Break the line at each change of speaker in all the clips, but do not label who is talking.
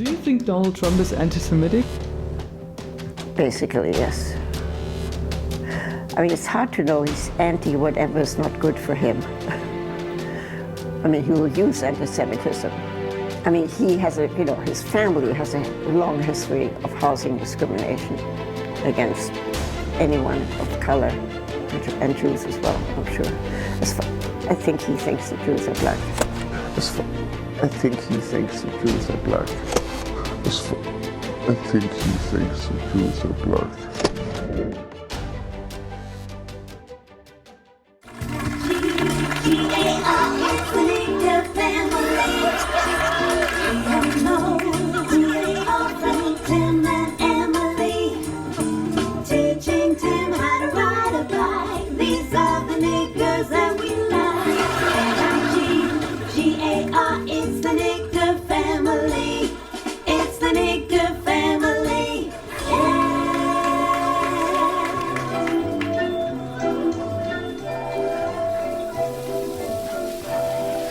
Do you think Donald Trump is anti-Semitic?
Basically, yes. I mean, it's hard to know he's anti whatever is not good for him. I mean, he will use anti-Semitism. I mean, he has his family has a long history of housing discrimination against anyone of color, and Jews as well, I'm sure. I think he thinks the Jews are black.
I think he thinks the Jews are black. I think he thinks the Jews are black.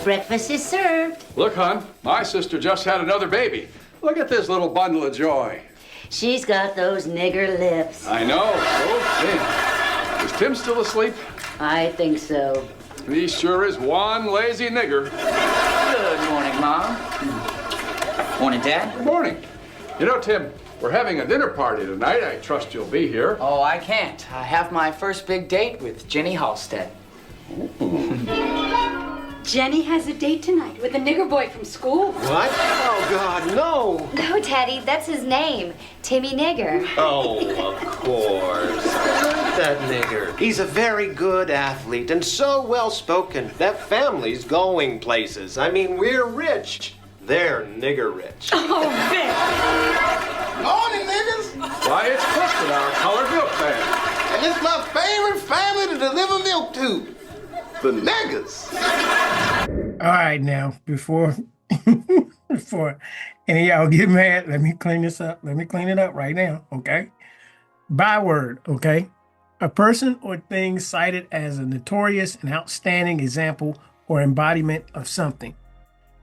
Breakfast is served.
Look, hon, my sister just had another baby. Look at this little bundle of joy.
She's got those nigger lips.
I know, so thin. Is Tim still asleep?
I think so.
He sure is one lazy nigger.
Good morning, Mom. Morning, Dad.
Good morning. You know, Tim, we're having a dinner party tonight. I trust you'll be here.
Oh, I can't. I have my first big date with Jenny Halstead.
Jenny has a date tonight with a nigger boy from school.
What? Oh, God, no.
No, Daddy, that's his name. Timmy Nigger.
Oh, of course. I like that nigger. He's a very good athlete and so well-spoken. That family's going places. I mean, we're rich. They're nigger rich.
Oh, Vic.
Morning, niggas.
Why, it's Clifton, our colored milk man.
And it's my favorite family to deliver milk to. The niggas.
All right, now, before any of y'all get mad, let me clean this up. Let me clean it up right now, okay? Byword, okay? A person or thing cited as a notorious and outstanding example or embodiment of something,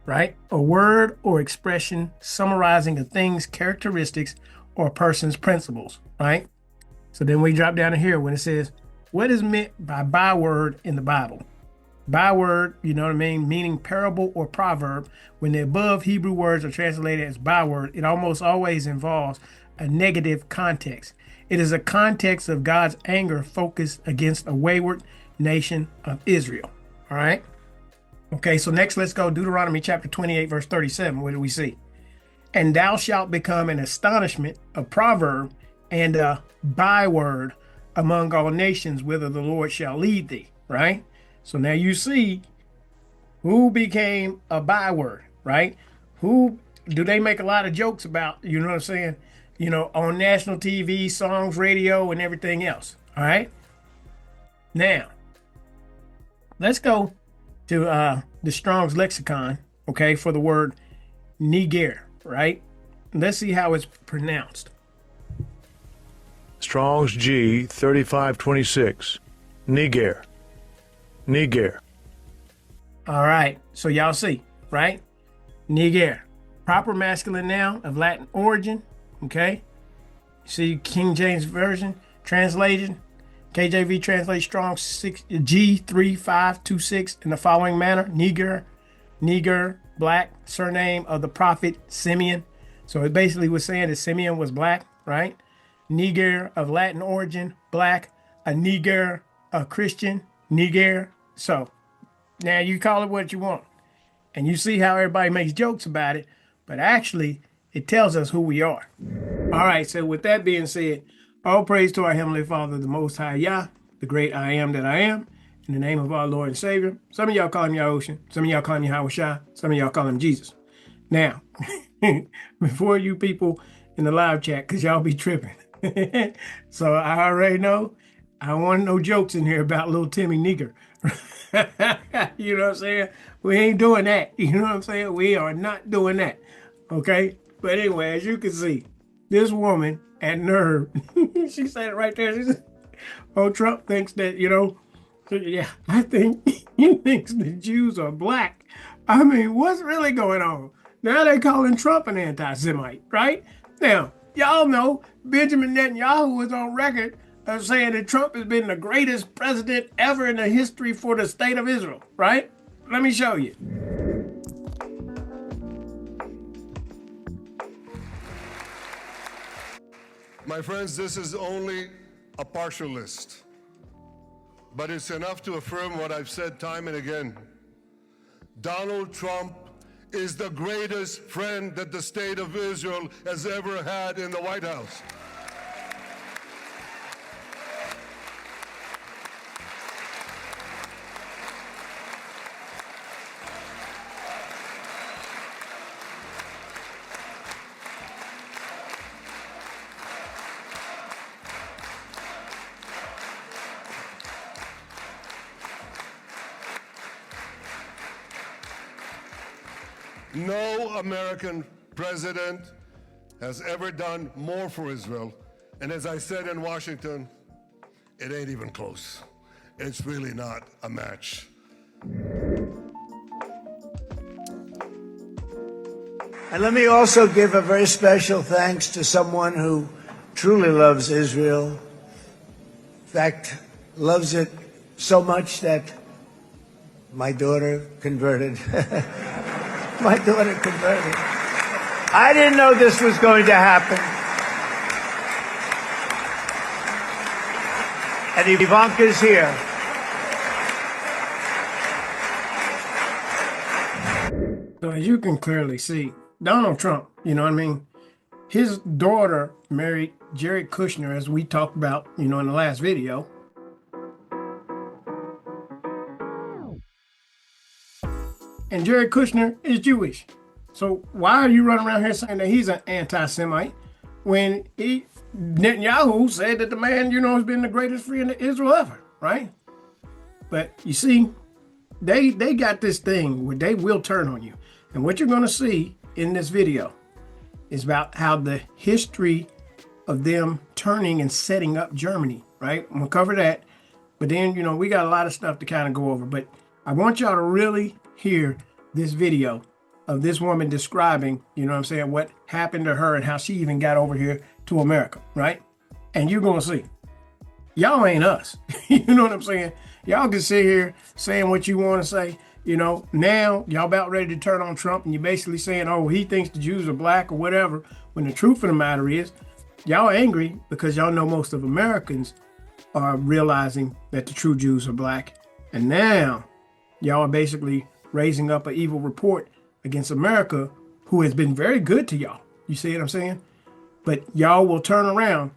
right? A word or expression summarizing a thing's characteristics or a person's principles, right? So then we drop down to here when it says, what is meant by byword in the Bible? Byword, you know what I mean? Meaning parable or proverb. When the above Hebrew words are translated as byword, it almost always involves a negative context. It is a context of God's anger focused against a wayward nation of Israel. All right. Okay, so next let's go Deuteronomy chapter 28, verse 37. What do we see? And thou shalt become an astonishment, a proverb, and a byword among all nations, whither the Lord shall lead thee, right? So now you see who became a byword, right? Who do they make a lot of jokes about, you know what I'm saying? You know, on national TV, songs, radio, and everything else, all right? Now, let's go to the Strong's Lexicon, okay, for the word niger, right? Let's see how it's pronounced.
Strong's G 3526. Niger. Niger.
All right. So y'all see, right? Niger. Proper masculine noun of Latin origin. Okay. See King James Version translation. KJV translates Strong G3526 in the following manner. Niger. Niger. Black. Surname of the prophet Simeon. So it basically was saying that Simeon was black, right? Niger of Latin origin, black, a Niger, a Christian, Niger. So now you call it what you want. And you see how everybody makes jokes about it, but actually it tells us who we are. All right, so with that being said, all praise to our Heavenly Father, the Most High Yah, the great I am that I am, in the name of our Lord and Savior. Some of y'all call him Yahushua, some of y'all call him Yahushua, some of y'all call him Jesus. Now, before you people in the live chat, because y'all be tripping. So I already know I don't want no jokes in here about little Timmy Nigger. You know what I'm saying? We ain't doing that. You know what I'm saying? We are not doing that. Okay? But anyway, as you can see, this woman at Nerve, she said it right there. She said, oh, Trump thinks that, you know, yeah, I think he thinks the Jews are black. I mean, what's really going on? Now they calling Trump an anti-Semite, right? Now, y'all know Benjamin Netanyahu was on record of saying that Trump has been the greatest president ever in the history for the state of Israel, right? Let me show you.
My friends, this is only a partial list, but it's enough to affirm what I've said time and again. Donald Trump is the greatest friend that the state of Israel has ever had in the White House. No American president has ever done more for Israel. And as I said in Washington, it ain't even close. It's really not a match.
And let me also give a very special thanks to someone who truly loves Israel. In fact, loves it so much that my daughter converted. My daughter converted. I didn't know this was going to happen. And Ivanka's here.
So as you can clearly see, Donald Trump, you know what I mean? His daughter married Jared Kushner, as we talked about, you know, in the last video. And Jared Kushner is Jewish. So why are you running around here saying that he's an anti-Semite when Netanyahu said that the man, you know, has been the greatest friend of Israel ever, right? But you see, they got this thing where they will turn on you. And what you're going to see in this video is about how the history of them turning and setting up Germany, right? I'm going to cover that. But then, you know, we got a lot of stuff to kind of go over. But I want y'all to really hear this video of this woman describing, you know what I'm saying, what happened to her and how she even got over here to America, right? And you're going to see, y'all ain't us. You know what I'm saying? Y'all can sit here saying what you want to say. You know, now y'all about ready to turn on Trump and you're basically saying, oh, he thinks the Jews are black or whatever. When the truth of the matter is, y'all angry because y'all know most of Americans are realizing that the true Jews are black. And now y'all are basically raising up an evil report against America, who has been very good to y'all. You see what I'm saying? But y'all will turn around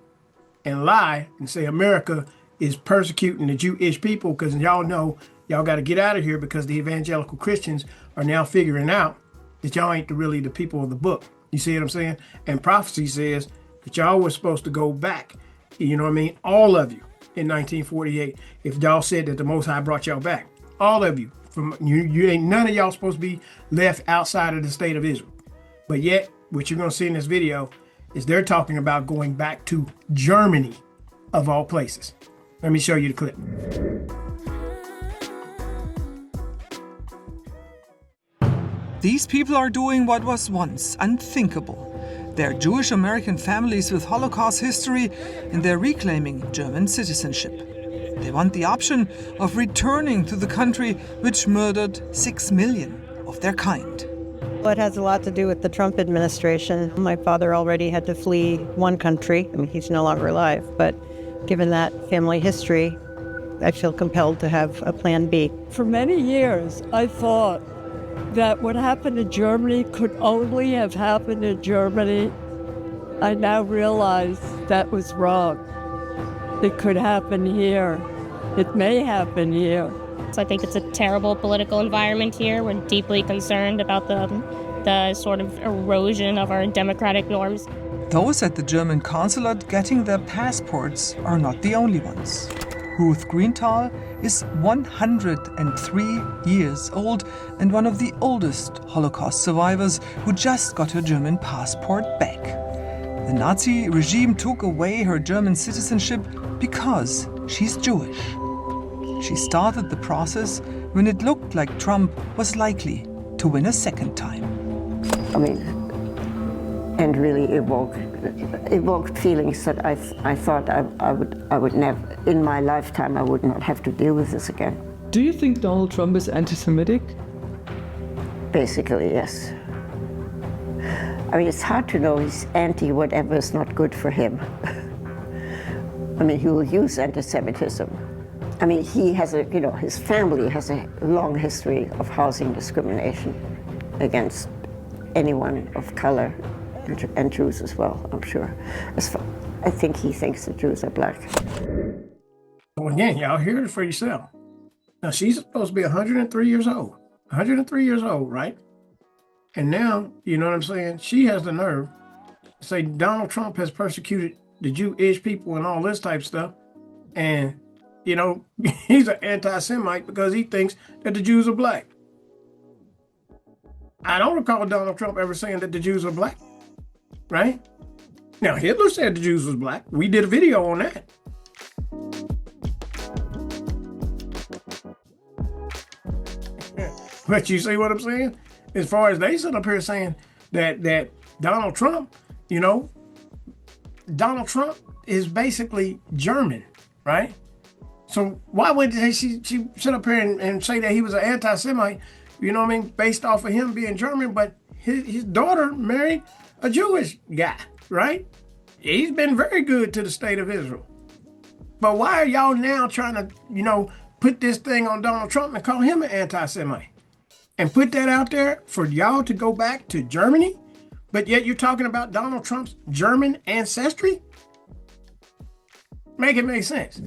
and lie and say America is persecuting the Jewish people because y'all know y'all got to get out of here because the evangelical Christians are now figuring out that y'all ain't really the people of the book. You see what I'm saying? And prophecy says that y'all were supposed to go back, you know what I mean? All of you in 1948, if y'all said that the Most High brought y'all back. All of you. From you ain't none of y'all supposed to be left outside of the state of Israel. But yet, what you're going to see in this video is they're talking about going back to Germany, of all places. Let me show you the clip.
These people are doing what was once unthinkable. They're Jewish American families with Holocaust history, and they're reclaiming German citizenship. They want the option of returning to the country which murdered 6 million of their kind.
Well, it has a lot to do with the Trump administration. My father already had to flee one country. I mean, he's no longer alive, but given that family history, I feel compelled to have a plan B.
For many years, I thought that what happened in Germany could only have happened in Germany. I now realize that was wrong. It could happen here. It may happen here.
So I think it's a terrible political environment here. We're deeply concerned about the sort of erosion of our democratic norms.
Those at the German consulate getting their passports are not the only ones. Ruth Greenthal is 103 years old and one of the oldest Holocaust survivors who just got her German passport back. The Nazi regime took away her German citizenship because she's Jewish. She started the process when it looked like Trump was likely to win a second time.
I mean, and really evoked feelings that I thought I would never, in my lifetime, I would not have to deal with this again.
Do you think Donald Trump is anti-Semitic?
Basically, yes. I mean, it's hard to know he's anti whatever is not good for him. I mean, he will use anti-Semitism. I mean, he has a, his family has a long history of housing discrimination against anyone of color, and Jews as well, I'm sure. I think he thinks the Jews are black.
So again, y'all hear it for yourself. Now, she's supposed to be 103 years old. 103 years old, right? And now, you know what I'm saying? She has the nerve to say Donald Trump has persecuted the Jewish people and all this type of stuff. And, he's an anti-Semite because he thinks that the Jews are black. I don't recall Donald Trump ever saying that the Jews are black, right? Now, Hitler said the Jews was black. We did a video on that. But you see what I'm saying? As far as they sit up here saying that Donald Trump, Donald Trump is basically German, right? So why would she sit up here and say that he was an anti-Semite, based off of him being German, but his daughter married a Jewish guy, right? He's been very good to the state of Israel. But why are y'all now trying to, put this thing on Donald Trump and call him an anti-Semite? And put that out there for y'all to go back to Germany? But yet you're talking about Donald Trump's German ancestry? Make it make sense.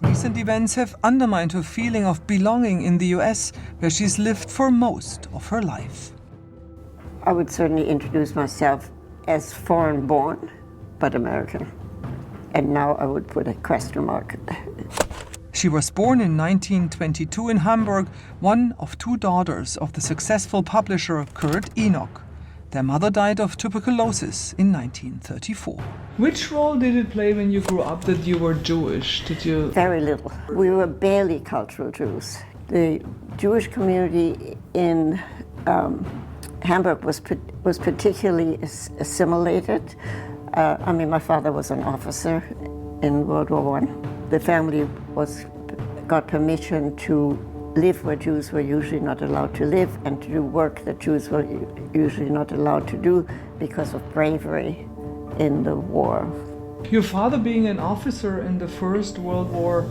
Recent events have undermined her feeling of belonging in the US, where she's lived for most of her life.
I would certainly introduce myself as foreign-born, but American. And now I would put a question mark.
She was born in 1922 in Hamburg, one of two daughters of the successful publisher Kurt Enoch. Their mother died of tuberculosis in 1934.
Which role did it play when you grew up that you were Jewish? Did you?
Very little. We were barely cultural Jews. The Jewish community in Hamburg was particularly assimilated. My father was an officer in World War I. The family got permission to live where Jews were usually not allowed to live and to do work that Jews were usually not allowed to do because of bravery in the war.
Your father being an officer in the First World War,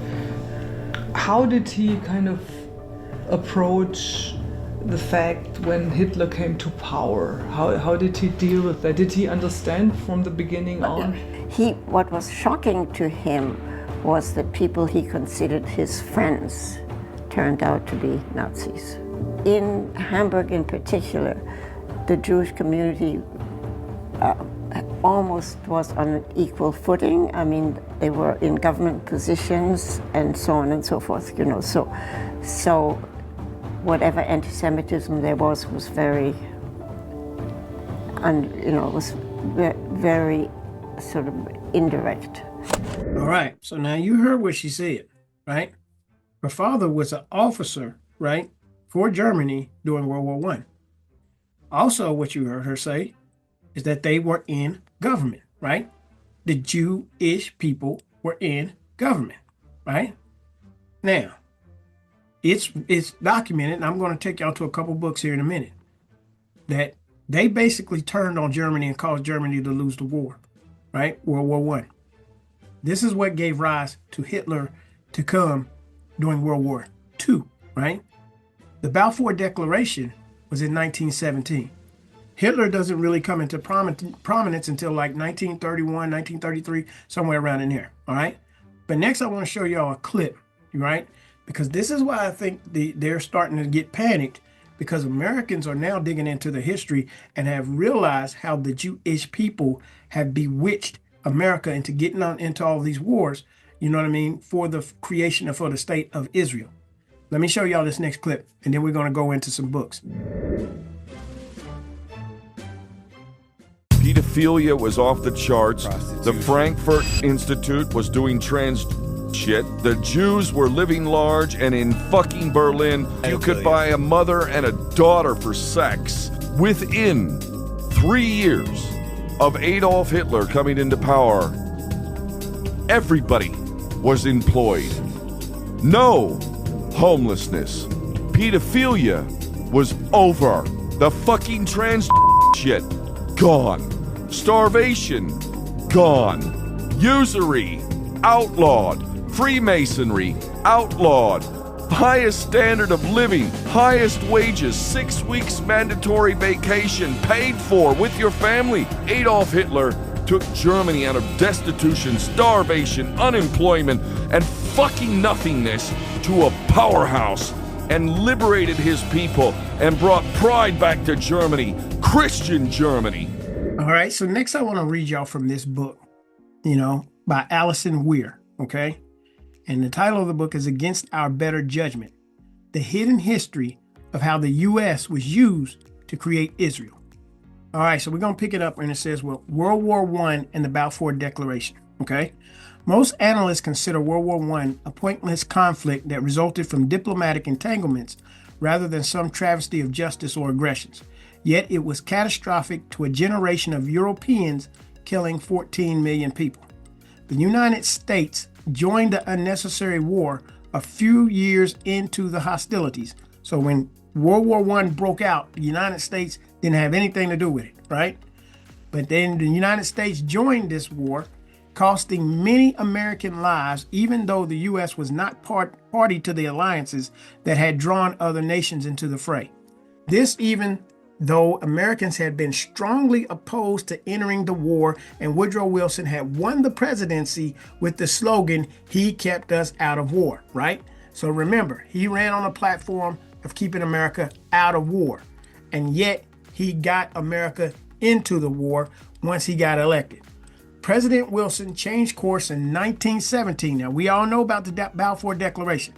how did he kind of approach the fact when Hitler came to power? How did he deal with that? Did he understand from the beginning on?
What was shocking to him was that people he considered his friends turned out to be Nazis. In Hamburg in particular, the Jewish community almost was on an equal footing. I mean, they were in government positions and so on and so forth, So whatever anti-Semitism there was very, very sort of indirect.
All right, so now you heard what she said, right? Her father was an officer, right, for Germany during World War I. Also, what you heard her say is that they were in government, right? The Jewish people were in government, right? Now, it's documented, and I'm going to take y'all to a couple books here in a minute, that they basically turned on Germany and caused Germany to lose the war, right? World War I. This is what gave rise to Hitler to come during World War II, right? The Balfour Declaration was in 1917. Hitler doesn't really come into prominence until like 1931, 1933, somewhere around in there, all right? But next I want to show y'all a clip, right? Because this is why I think they're starting to get panicked, because Americans are now digging into the history and have realized how the Jewish people have bewitched America into getting into all these wars, you know what I mean, for the creation and for the state of Israel. Let me show y'all this next clip, and then we're going to go into some books.
Pedophilia was off the charts. The Frankfurt Institute was doing shit. The Jews were living large, and in fucking Berlin, you could buy a mother and a daughter for sex. Within 3 years of Adolf Hitler coming into power, everybody was employed. No homelessness. Pedophilia was over. The fucking trans shit, gone. Starvation, gone. Usury, outlawed. Freemasonry, outlawed. Highest standard of living, highest wages, 6 weeks mandatory vacation paid for with your family. Adolf Hitler took Germany out of destitution, starvation, unemployment, and fucking nothingness to a powerhouse and liberated his people and brought pride back to Germany, Christian Germany.
All right, so next I want to read y'all from this book, by Alison Weir, okay? And the title of the book is Against Our Better Judgment, The Hidden History of How the U.S. Was Used to Create Israel. All right, so we're going to pick it up, and it says, World War I and the Balfour Declaration, okay? Most analysts consider World War I a pointless conflict that resulted from diplomatic entanglements rather than some travesty of justice or aggressions. Yet it was catastrophic to a generation of Europeans, killing 14 million people. The United States joined the unnecessary war a few years into the hostilities. So when World War I broke out, the United States didn't have anything to do with it, right? But then the United States joined this war, costing many American lives, even though the U.S. was not party to the alliances that had drawn other nations into the fray. This even though Americans had been strongly opposed to entering the war, and Woodrow Wilson had won the presidency with the slogan, "He kept us out of war," right? So remember, he ran on a platform of keeping America out of war, and yet he got America into the war once he got elected. President Wilson changed course in 1917. Now, we all know about the Balfour Declaration.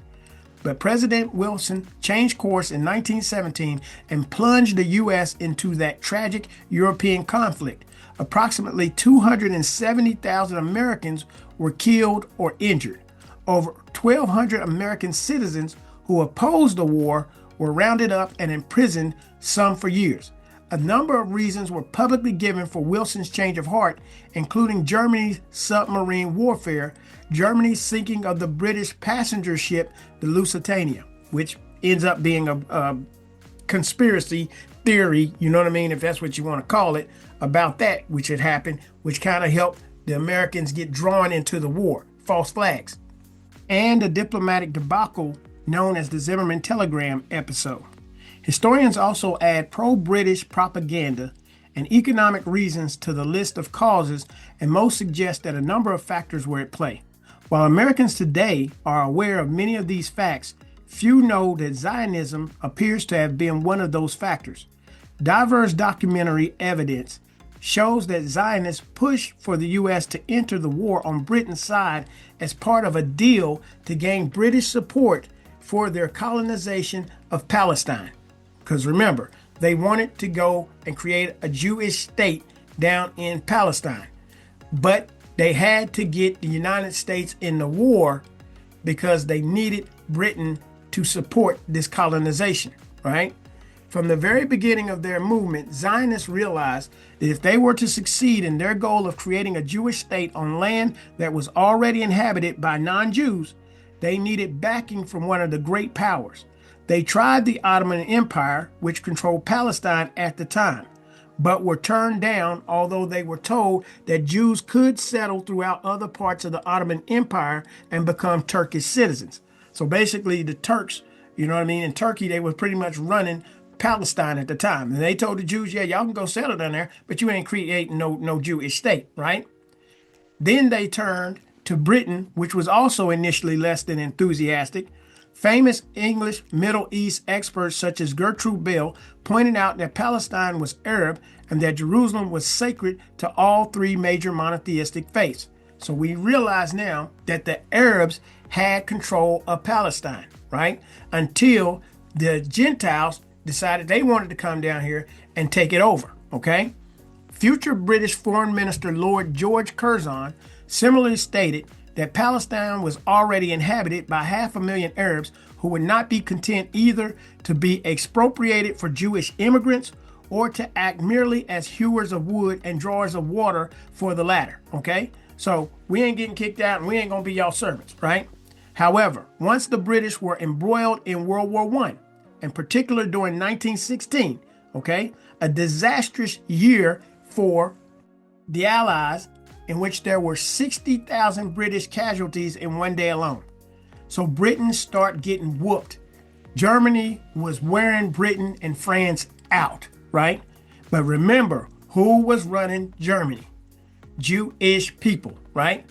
But President Wilson changed course in 1917 and plunged the U.S. into that tragic European conflict. Approximately 270,000 Americans were killed or injured. Over 1,200 American citizens who opposed the war were rounded up and imprisoned, some for years. A number of reasons were publicly given for Wilson's change of heart, including Germany's submarine warfare, Germany's sinking of the British passenger ship, the Lusitania, which ends up being a conspiracy theory, you know what I mean, if that's what you want to call it, about that, which had happened, which kind of helped the Americans get drawn into the war, false flags, and a diplomatic debacle known as the Zimmerman Telegram episode. Historians also add pro-British propaganda and economic reasons to the list of causes, and most suggest that a number of factors were at play. While Americans today are aware of many of these facts, few know that Zionism appears to have been one of those factors. Diverse documentary evidence shows that Zionists pushed for the U.S. to enter the war on Britain's side as part of a deal to gain British support for their colonization of Palestine. Because remember, they wanted to go and create a Jewish state down in Palestine. But they had to get the United States in the war because they needed Britain to support this colonization, right? From the very beginning of their movement, Zionists realized that if they were to succeed in their goal of creating a Jewish state on land that was already inhabited by non-Jews, they needed backing from one of the great powers. They tried the Ottoman Empire, which controlled Palestine at the time, but were turned down, although they were told that Jews could settle throughout other parts of the Ottoman Empire and become Turkish citizens. So basically the Turks, you know what I mean, in Turkey, they were pretty much running Palestine at the time. And they told the Jews, yeah, y'all can go settle down there, but you ain't creating no Jewish state, right? Then they turned to Britain, which was also initially less than enthusiastic. Famous English Middle East experts such as Gertrude Bell pointed out that Palestine was Arab and that Jerusalem was sacred to all three major monotheistic faiths. So we realize now that the Arabs had control of Palestine, right? Until the Gentiles decided they wanted to come down here and take it over, okay? Future British Foreign Minister Lord George Curzon similarly stated that Palestine was already inhabited by 500,000 Arabs who would not be content either to be expropriated for Jewish immigrants or to act merely as hewers of wood and drawers of water for the latter, okay? So we ain't getting kicked out and we ain't gonna be y'all servants, right? However, once the British were embroiled in World War I, in particular during 1916, okay, a disastrous year for the Allies in which there were 60,000 British casualties in one day alone. So Britain started getting whooped. Germany was wearing Britain and France out, right? But remember, who was running Germany? Jewish people, right?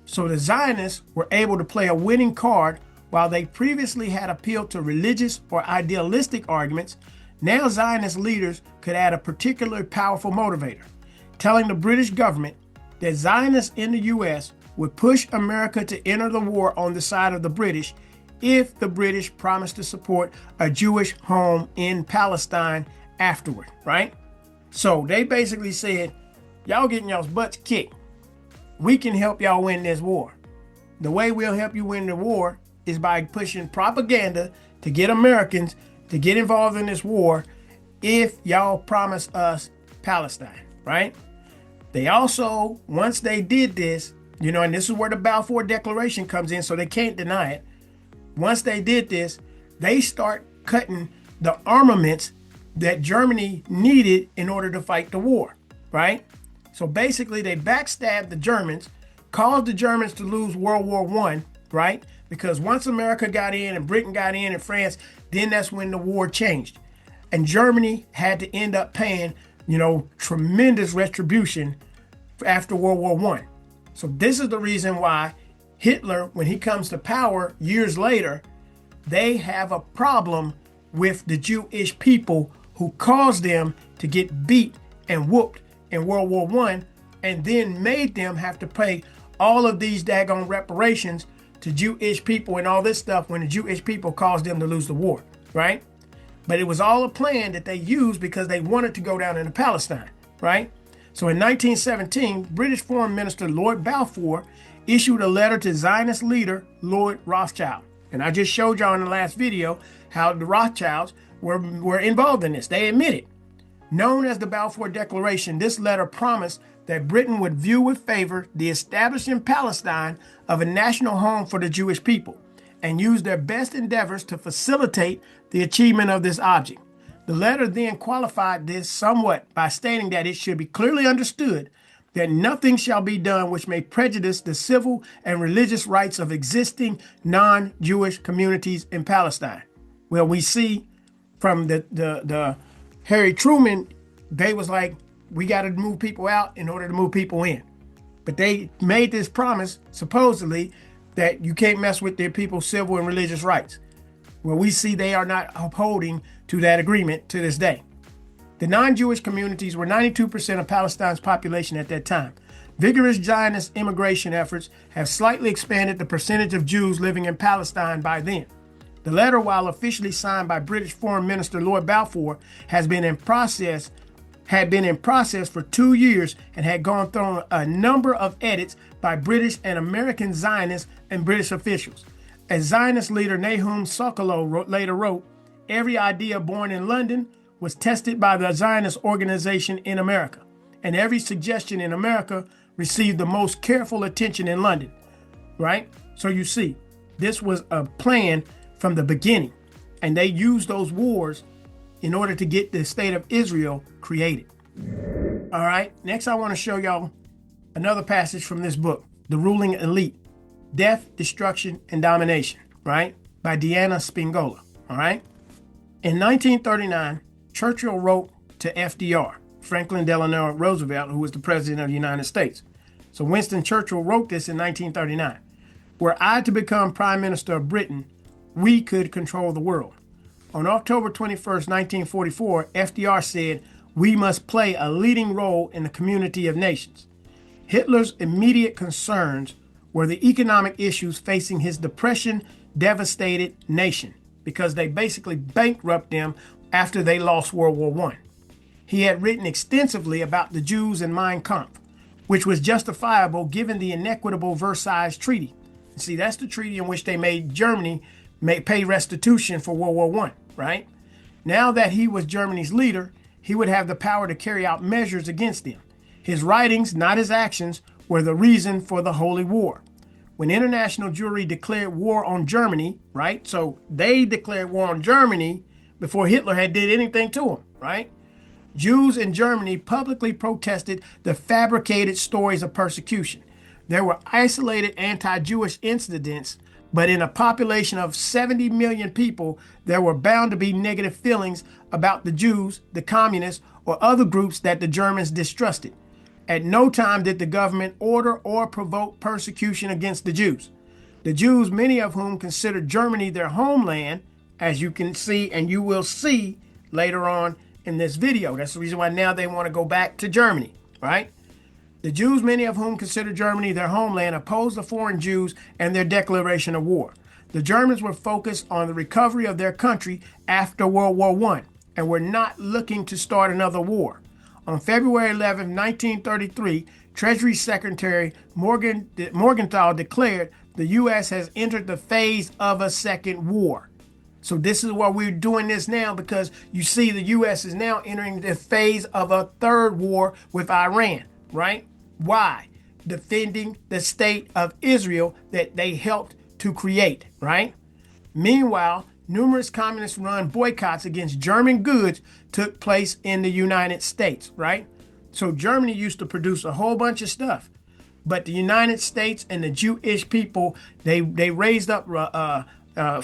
So the Zionists were able to play a winning card. While they previously had appealed to religious or idealistic arguments, now Zionist leaders could add a particularly powerful motivator, telling the British government that Zionists in the U.S. would push America to enter the war on the side of the British if the British promised to support a Jewish home in Palestine afterward, right? So they basically said, y'all getting y'all's butts kicked. We can help y'all win this war. The way we'll help you win the war is by pushing propaganda to get Americans to get involved in this war if y'all promise us Palestine, right? They also, once they did this, you know, and this is where the Balfour Declaration comes in, so they can't deny it. Once they did this, they start cutting the armaments that Germany needed in order to fight the war, right? So basically they backstabbed the Germans, caused the Germans to lose World War I, right? Because once America got in and Britain got in and France, then that's when the war changed. And Germany had to end up paying, you know, tremendous retribution after World War I. So this is the reason why Hitler, when he comes to power years later, they have a problem with the Jewish people who caused them to get beat and whooped in World War I, and then made them have to pay all of these daggone reparations to Jewish people and all this stuff when the Jewish people caused them to lose the war, right? But it was all a plan that they used because they wanted to go down into Palestine, right? So in 1917, British Foreign Minister Lord Balfour issued a letter to Zionist leader Lord Rothschild. And I just showed y'all in the last video how the Rothschilds were involved in this. They admit it. Known as the Balfour Declaration, this letter promised that Britain would view with favor the establishing in Palestine of a national home for the Jewish people and use their best endeavors to facilitate the achievement of this object. The letter then qualified this somewhat by stating that it should be clearly understood that nothing shall be done which may prejudice the civil and religious rights of existing non-Jewish communities in Palestine. Well, we see from the Harry Truman, they was like, we got to move people out in order to move people in. But they made this promise, supposedly, that you can't mess with their people's civil and religious rights. Well, we see they are not upholding to that agreement to this day. The non-Jewish communities were 92% of Palestine's population at that time. Vigorous Zionist immigration efforts have slightly expanded the percentage of Jews living in Palestine by then. The letter, while officially signed by British Foreign Minister Lord Balfour, had been in process for 2 years and had gone through a number of edits by British and American Zionists and British officials. As Zionist leader Nahum Sokolow later wrote, every idea born in London was tested by the Zionist organization in America, and every suggestion in America received the most careful attention in London, right? So you see, this was a plan from the beginning, and they used those wars in order to get the state of Israel created. All right, next I want to show y'all another passage from this book, The Ruling Elite, Death, Destruction, and Domination, right? By Diana Spingola, all right? In 1939, Churchill wrote to FDR, Franklin Delano Roosevelt, who was the president of the United States. So Winston Churchill wrote this in 1939. Were I to become Prime Minister of Britain, we could control the world. On October 21st, 1944, FDR said, we must play a leading role in the community of nations. Hitler's immediate concerns were the economic issues facing his depression-devastated nation because they basically bankrupted them after they lost World War I. He had written extensively about the Jews in Mein Kampf, which was justifiable given the inequitable Versailles Treaty. See, that's the treaty in which they made Germany pay restitution for World War I, right? Now that he was Germany's leader, he would have the power to carry out measures against them. His writings, not his actions, were the reason for the Holy War. When international Jewry declared war on Germany, right? So they declared war on Germany before Hitler had did anything to them, right? Jews in Germany publicly protested the fabricated stories of persecution. There were isolated anti-Jewish incidents, but in a population of 70 million people, there were bound to be negative feelings about the Jews, the communists, or other groups that the Germans distrusted. At no time did the government order or provoke persecution against the Jews. The Jews, many of whom considered Germany their homeland, as you can see and you will see later on in this video. That's the reason why now they want to go back to Germany, right? The Jews, many of whom considered Germany their homeland, opposed the foreign Jews and their declaration of war. The Germans were focused on the recovery of their country after World War I and were not looking to start another war. On February 11, 1933, Treasury Secretary Morgenthau declared the U.S. has entered the phase of a second war. So this is why we're doing this now, because you see the U.S. is now entering the phase of a third war with Iran, right? Why? Defending the state of Israel that they helped to create, right? Meanwhile, numerous communist-run boycotts against German goods took place in the United States, right? So Germany used to produce a whole bunch of stuff, but the United States and the Jewish people, they raised up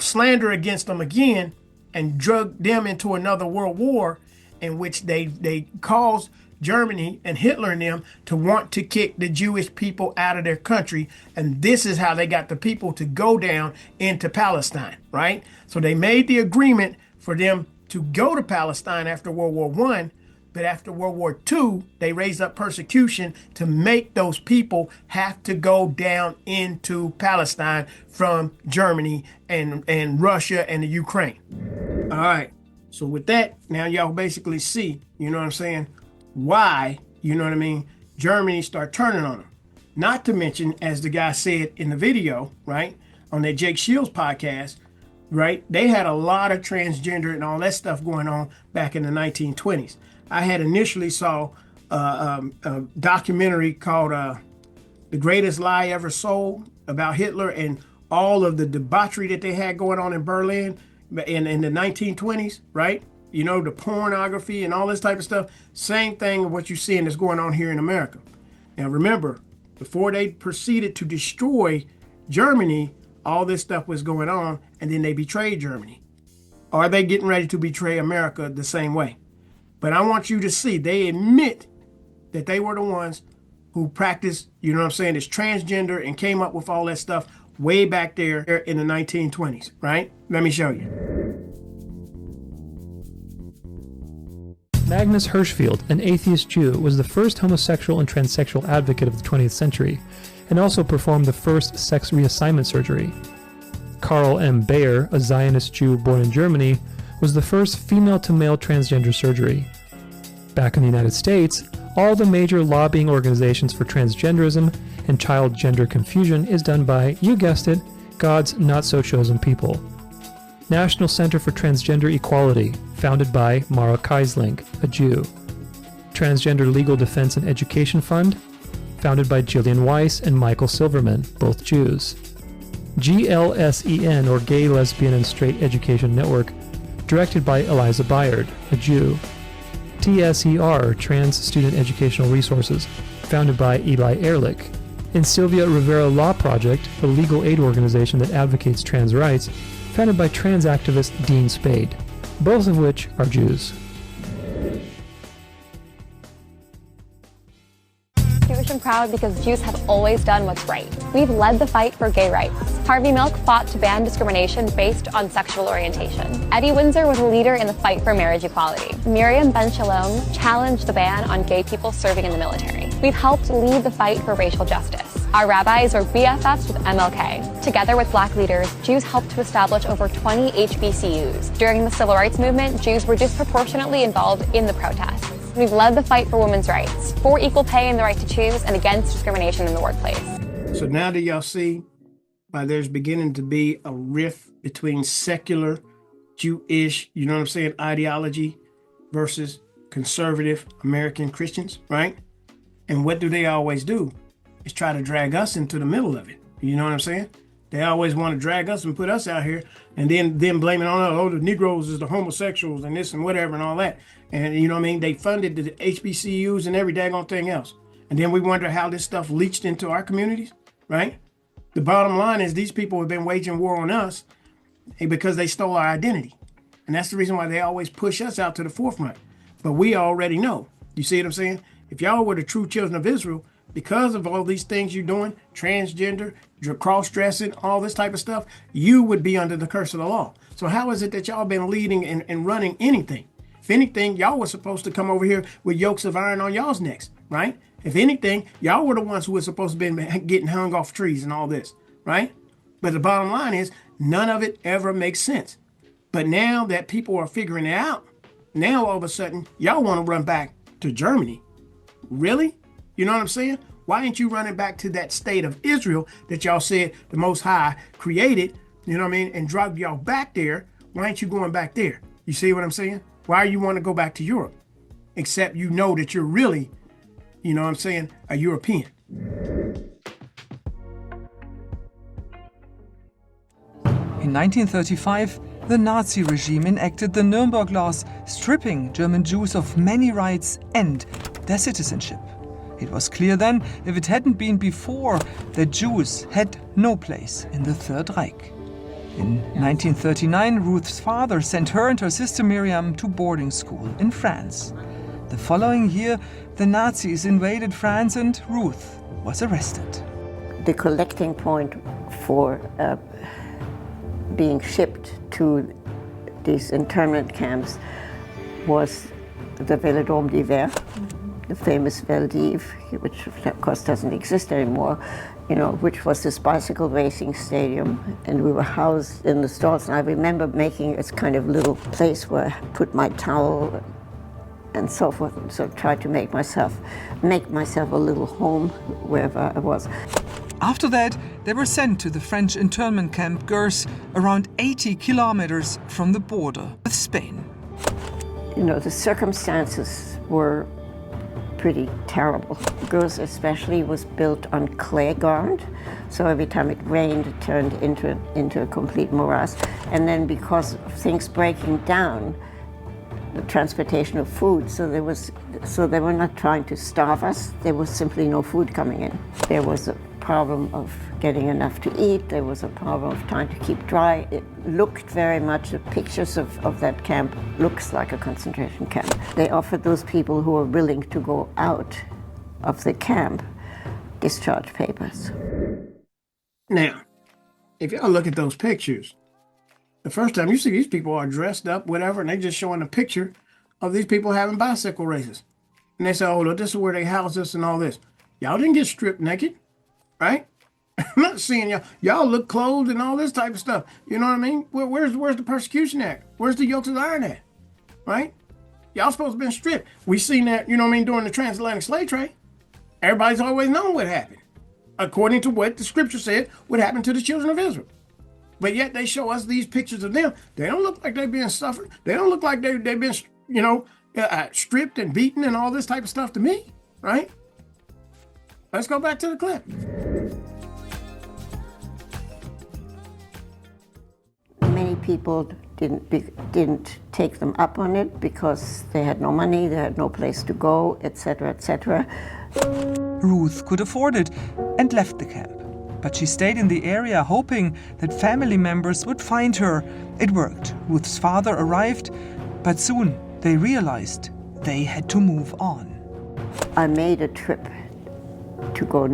slander against them again and drug them into another world war in which they caused Germany and Hitler and them to want to kick the Jewish people out of their country. And this is how they got the people to go down into Palestine, right? So they made the agreement for them to go to Palestine after World War I, but after World War II, they raised up persecution to make those people have to go down into Palestine from Germany and Russia and the Ukraine. All right, so with that, now y'all basically see, you know what I'm saying, why, you know what I mean, Germany start turning on them. Not to mention, as the guy said in the video, right, on that Jake Shields podcast, right, they had a lot of transgender and all that stuff going on back in the 1920s. I had initially saw a documentary called The Greatest Lie Ever Sold about Hitler and all of the debauchery that they had going on in Berlin in the 1920s, right? You know, the pornography and all this type of stuff. Same thing of what you're seeing that's going on here in America. Now remember, before they proceeded to destroy Germany, all this stuff was going on, and then they betrayed Germany. Are they getting ready to betray America the same way? But I want you to see, they admit that they were the ones who practiced, you know what I'm saying, this transgender and came up with all that stuff way back there in the 1920s, right? Let me show you.
Magnus Hirschfeld, an atheist Jew, was the first homosexual and transsexual advocate of the 20th century, and also performed the first sex reassignment surgery. Karl M. Bayer, a Zionist Jew born in Germany, was the first female-to-male transgender surgery. Back in the United States, all the major lobbying organizations for transgenderism and child gender confusion is done by, you guessed it, God's not-so-chosen people. National Center for Transgender Equality, founded by Mara Keisling, a Jew. Transgender Legal Defense and Education Fund, founded by Gillian Weiss and Michael Silverman, both Jews. GLSEN, or Gay, Lesbian, and Straight Education Network, directed by Eliza Bayard, a Jew. TSER, Trans Student Educational Resources, founded by Eli Ehrlich. And Sylvia Rivera Law Project, a legal aid organization that advocates trans rights, founded by trans activist Dean Spade, both of which are Jews.
Jewish and proud because Jews have always done what's right. We've led the fight for gay rights. Harvey Milk fought to ban discrimination based on sexual orientation. Eddie Windsor was a leader in the fight for marriage equality. Miriam Ben Shalom challenged the ban on gay people serving in the military. We've helped lead the fight for racial justice. Our rabbis were BFFs with MLK. Together with black leaders, Jews helped to establish over 20 HBCUs. During the Civil Rights Movement, Jews were disproportionately involved in the protests. We've led the fight for women's rights, for equal pay and the right to choose, and against discrimination in the workplace.
So now do y'all see why there's beginning to be a rift between secular, Jewish, you know what I'm saying, ideology versus conservative American Christians, right? And what do they always do? Is try to drag us into the middle of it. You know what I'm saying? They always want to drag us and put us out here and then blame it on, oh, the Negroes is the homosexuals and this and whatever and all that. And you know what I mean? They funded the HBCUs and every daggone thing else. And then we wonder how this stuff leached into our communities, right? The bottom line is these people have been waging war on us because they stole our identity. And that's the reason why they always push us out to the forefront. But we already know. You see what I'm saying? If y'all were the true children of Israel, because of all these things you're doing, transgender, cross-dressing, all this type of stuff, you would be under the curse of the law. So how is it that y'all been leading and running anything? If anything, y'all were supposed to come over here with yokes of iron on y'all's necks, right? If anything, y'all were the ones who were supposed to be getting hung off trees and all this, right? But the bottom line is, none of it ever makes sense. But now that people are figuring it out, now all of a sudden, y'all want to run back to Germany. Really? You know what I'm saying? Why ain't you running back to that state of Israel that y'all said the Most High created, you know what I mean, and dropped y'all back there? Why ain't you going back there? You see what I'm saying? Why you want to go back to Europe? Except you know that you're really, you know what I'm saying, a European.
In 1935, the Nazi regime enacted the Nuremberg laws, stripping German Jews of many rights and their citizenship. It was clear then, if it hadn't been before, that Jews had no place in the Third Reich. In 1939, Ruth's father sent her and her sister Miriam to boarding school in France. The following year, the Nazis invaded France and Ruth was arrested.
The collecting point for being shipped to these internment camps was the Velodrome d'Hiver, the famous Veldiv, which of course doesn't exist anymore, you know, which was this bicycle racing stadium, and we were housed in the stalls. And I remember making this kind of little place where I put my towel and so forth, and so tried to make myself a little home wherever I was.
After that, they were sent to the French internment camp Gurs, around 80 kilometers from the border with Spain.
You know, the circumstances were pretty terrible. Gurs especially was built on clay ground, so every time it rained it turned into a complete morass. And then because of things breaking down, the transportation of food, so they were not trying to starve us, there was simply no food coming in. There was a problem of getting enough to eat, there was a problem of trying to keep dry. It looked very much, the pictures of that camp looks like a concentration camp. They offered those people who were willing to go out of the camp discharge papers.
Now, if y'all look at those pictures, the first time you see these people are dressed up, whatever, and they just showing a picture of these people having bicycle races. And they say, oh, look, this is where they house us and all this. Y'all didn't get stripped naked, right? I'm not seeing y'all. Y'all look clothed and all this type of stuff. You know what I mean? Where's the persecution at? Where's the yokes of iron at? Right? Y'all supposed to have been stripped. We seen that, you know what I mean, during the transatlantic slave trade. Everybody's always known what happened. According to what the scripture said, what happened to the children of Israel. But yet they show us these pictures of them. They don't look like they've been suffered. They don't look like they've been, you know, stripped and beaten and all this type of stuff to me, right? Let's go back to the clip.
Many people didn't take them up on it because they had no money, they had no place to go, etc., etc.
Ruth could afford it and left the camp. But she stayed in the area hoping that family members would find her. It worked. Ruth's father arrived, but soon they realized they had to move on.
I made a trip to go,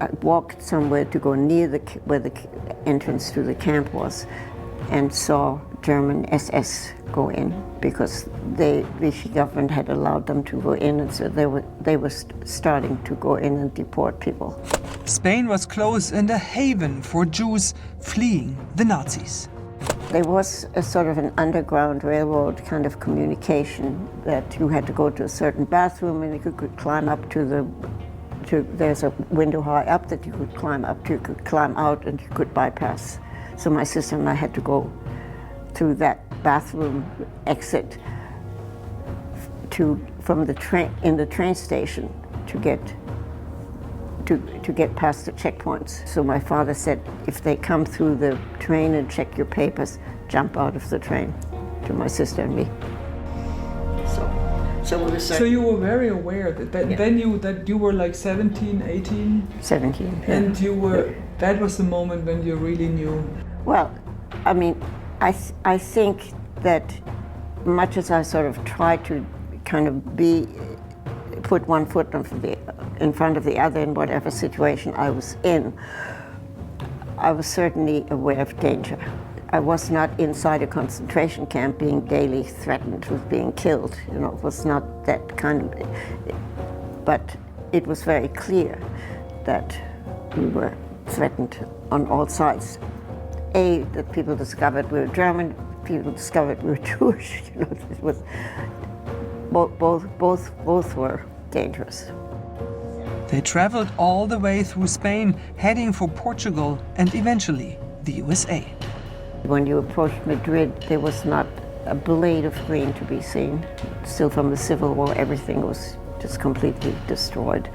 I walked somewhere to go near where the entrance to the camp was, and saw German SS go in because the Vichy government had allowed them to go in, and so they were starting to go in and deport people.
Spain was close and a haven for Jews fleeing the Nazis.
There was a sort of an underground railroad kind of communication that you had to go to a certain bathroom and you could climb up there's a window high up that you could climb up to, you could climb out and you could bypass. So my sister and I had to go through that bathroom exit from the train station to get past the checkpoints. So my father said, if they come through the train and check your papers, jump out of the train, to my sister and me.
So you were very aware that you were like 17, 18?
17. Yeah.
And that was the moment when you really knew.
Well, I mean, I think that much as I sort of tried to kind of put one foot in front of the other in whatever situation I was in, I was certainly aware of danger. I was not inside a concentration camp being daily threatened with being killed. You know, it was not that kind of, but it was very clear that we were threatened on all sides. That people discovered we were German, people discovered we were Jewish. You know, it was both were dangerous.
They traveled all the way through Spain, heading for Portugal and eventually the USA.
When you approached Madrid, there was not a blade of green to be seen. Still from the Civil War, everything was just completely destroyed.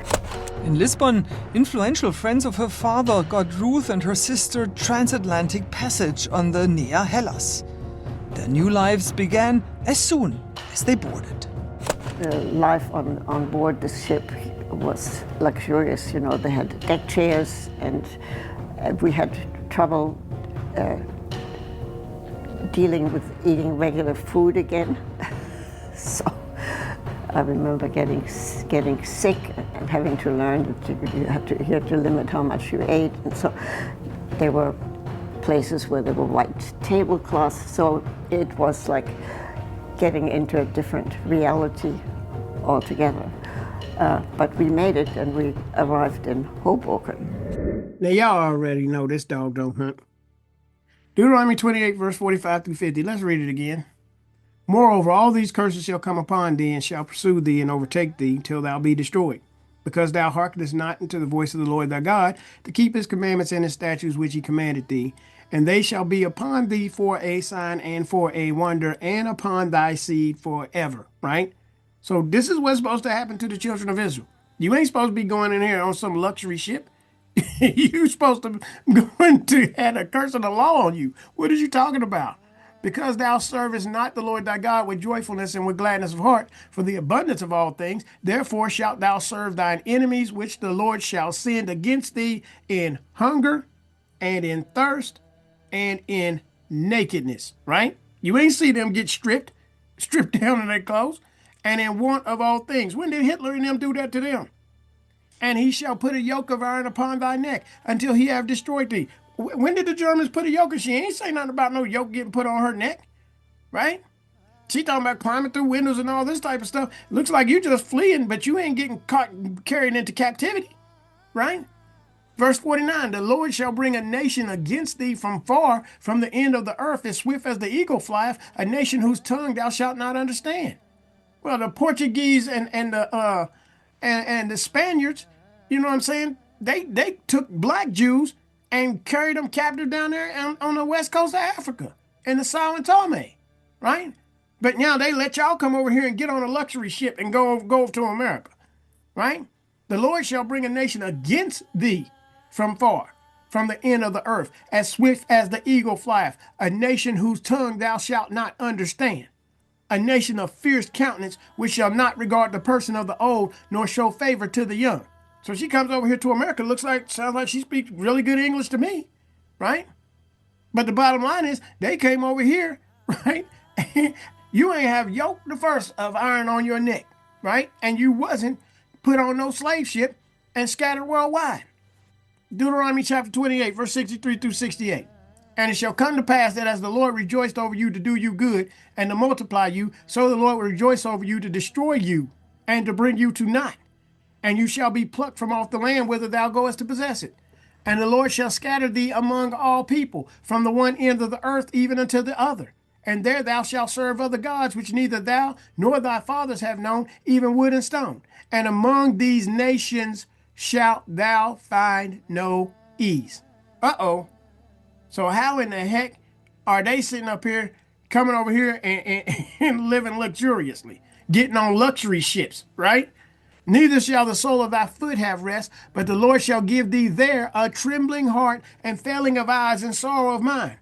In Lisbon, influential friends of her father got Ruth and her sister transatlantic passage on the Nea Hellas. Their new lives began as soon as they boarded.
The life on board the ship was luxurious. You know, they had deck chairs, and we had trouble dealing with eating regular food again. So I remember getting sick and having to learn that you had to limit how much you ate. And so there were places where there were white tablecloths. So it was like getting into a different reality altogether. But we made it, and we arrived in Hoboken.
Now, y'all already know this dog don't hunt. Deuteronomy 28, verse 45 through 50. Let's read it again. Moreover, all these curses shall come upon thee, and shall pursue thee, and overtake thee, till thou be destroyed. Because thou hearkenest not unto the voice of the Lord thy God, to keep his commandments and his statutes which he commanded thee. And they shall be upon thee for a sign and for a wonder, and upon thy seed forever. Right? So this is what's supposed to happen to the children of Israel. You ain't supposed to be going in here on some luxury ship. You're supposed to go into had a curse of the law on you. What are you talking about? Because thou servest not the Lord thy God with joyfulness and with gladness of heart, for the abundance of all things, therefore shalt thou serve thine enemies, which the Lord shall send against thee in hunger and in thirst and in nakedness. Right? You ain't see them get stripped down in their clothes, and in want of all things. When did Hitler and them do that to them? And he shall put a yoke of iron upon thy neck until he have destroyed thee. When did the Germans put a yoke? She ain't say nothing about no yoke getting put on her neck, right? She talking about climbing through windows and all this type of stuff. Looks like you just fleeing, but you ain't getting caught carried into captivity, right? Verse 49, the Lord shall bring a nation against thee from far, from the end of the earth, as swift as the eagle flieth, a nation whose tongue thou shalt not understand. Well, the Portuguese and the Spaniards, you know what I'm saying? They took black Jews and carried them captive down there on the west coast of Africa in the Sao Tome, right? But now they let y'all come over here and get on a luxury ship and go over to America, right? The Lord shall bring a nation against thee from far, from the end of the earth, as swift as the eagle flieth, a nation whose tongue thou shalt not understand. A nation of fierce countenance, which shall not regard the person of the old, nor show favor to the young. So she comes over here to America. Sounds like she speaks really good English to me, right? But the bottom line is, they came over here, right? You ain't have yoke the first of iron on your neck, right? And you wasn't put on no slave ship and scattered worldwide. Deuteronomy chapter 28, verse 63 through 68. And it shall come to pass that as the Lord rejoiced over you to do you good and to multiply you, so the Lord will rejoice over you to destroy you and to bring you to naught. And you shall be plucked from off the land whither thou goest to possess it. And the Lord shall scatter thee among all people, from the one end of the earth even unto the other. And there thou shalt serve other gods, which neither thou nor thy fathers have known, even wood and stone. And among these nations shalt thou find no ease. Uh-oh. So how in the heck are they sitting up here, coming over here and living luxuriously, getting on luxury ships, right? Neither shall the sole of thy foot have rest, but the Lord shall give thee there a trembling heart and failing of eyes and sorrow of mind.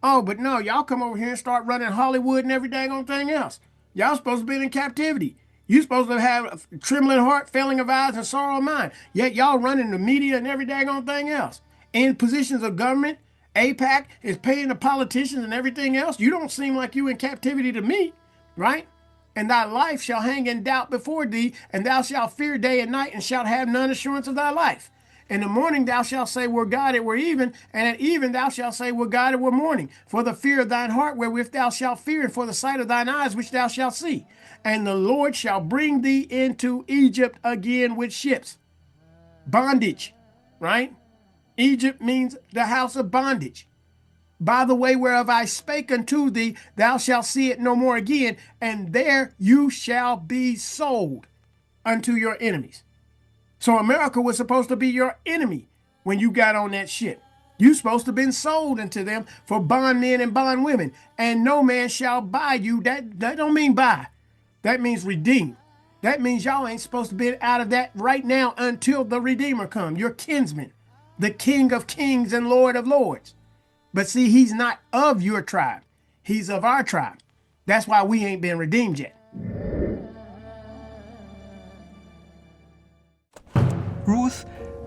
Oh, but no, y'all come over here and start running Hollywood and every dang on thing else. Y'all supposed to be in captivity. You supposed to have a trembling heart, failing of eyes, and sorrow of mind. Yet y'all running the media and every dang on thing else. In positions of government, AIPAC is paying the politicians and everything else. You don't seem like you in captivity to me, right? And thy life shall hang in doubt before thee, and thou shalt fear day and night, and shalt have none assurance of thy life. In the morning thou shalt say, were God it were even, and at even thou shalt say, were God it were morning. For the fear of thine heart wherewith thou shalt fear, and for the sight of thine eyes which thou shalt see. And the Lord shall bring thee into Egypt again with ships. Bondage, right? Egypt means the house of bondage. By the way whereof I spake unto thee, thou shalt see it no more again, and there you shall be sold unto your enemies. So America was supposed to be your enemy when you got on that ship. You supposed to have been sold unto them for bondmen and bondwomen, and no man shall buy you. That don't mean buy. That means redeem. That means y'all ain't supposed to be out of that right now until the Redeemer come, your kinsman, the King of kings and Lord of lords. But see, he's not of your tribe. He's of our tribe. That's why we ain't been redeemed yet.
Ruth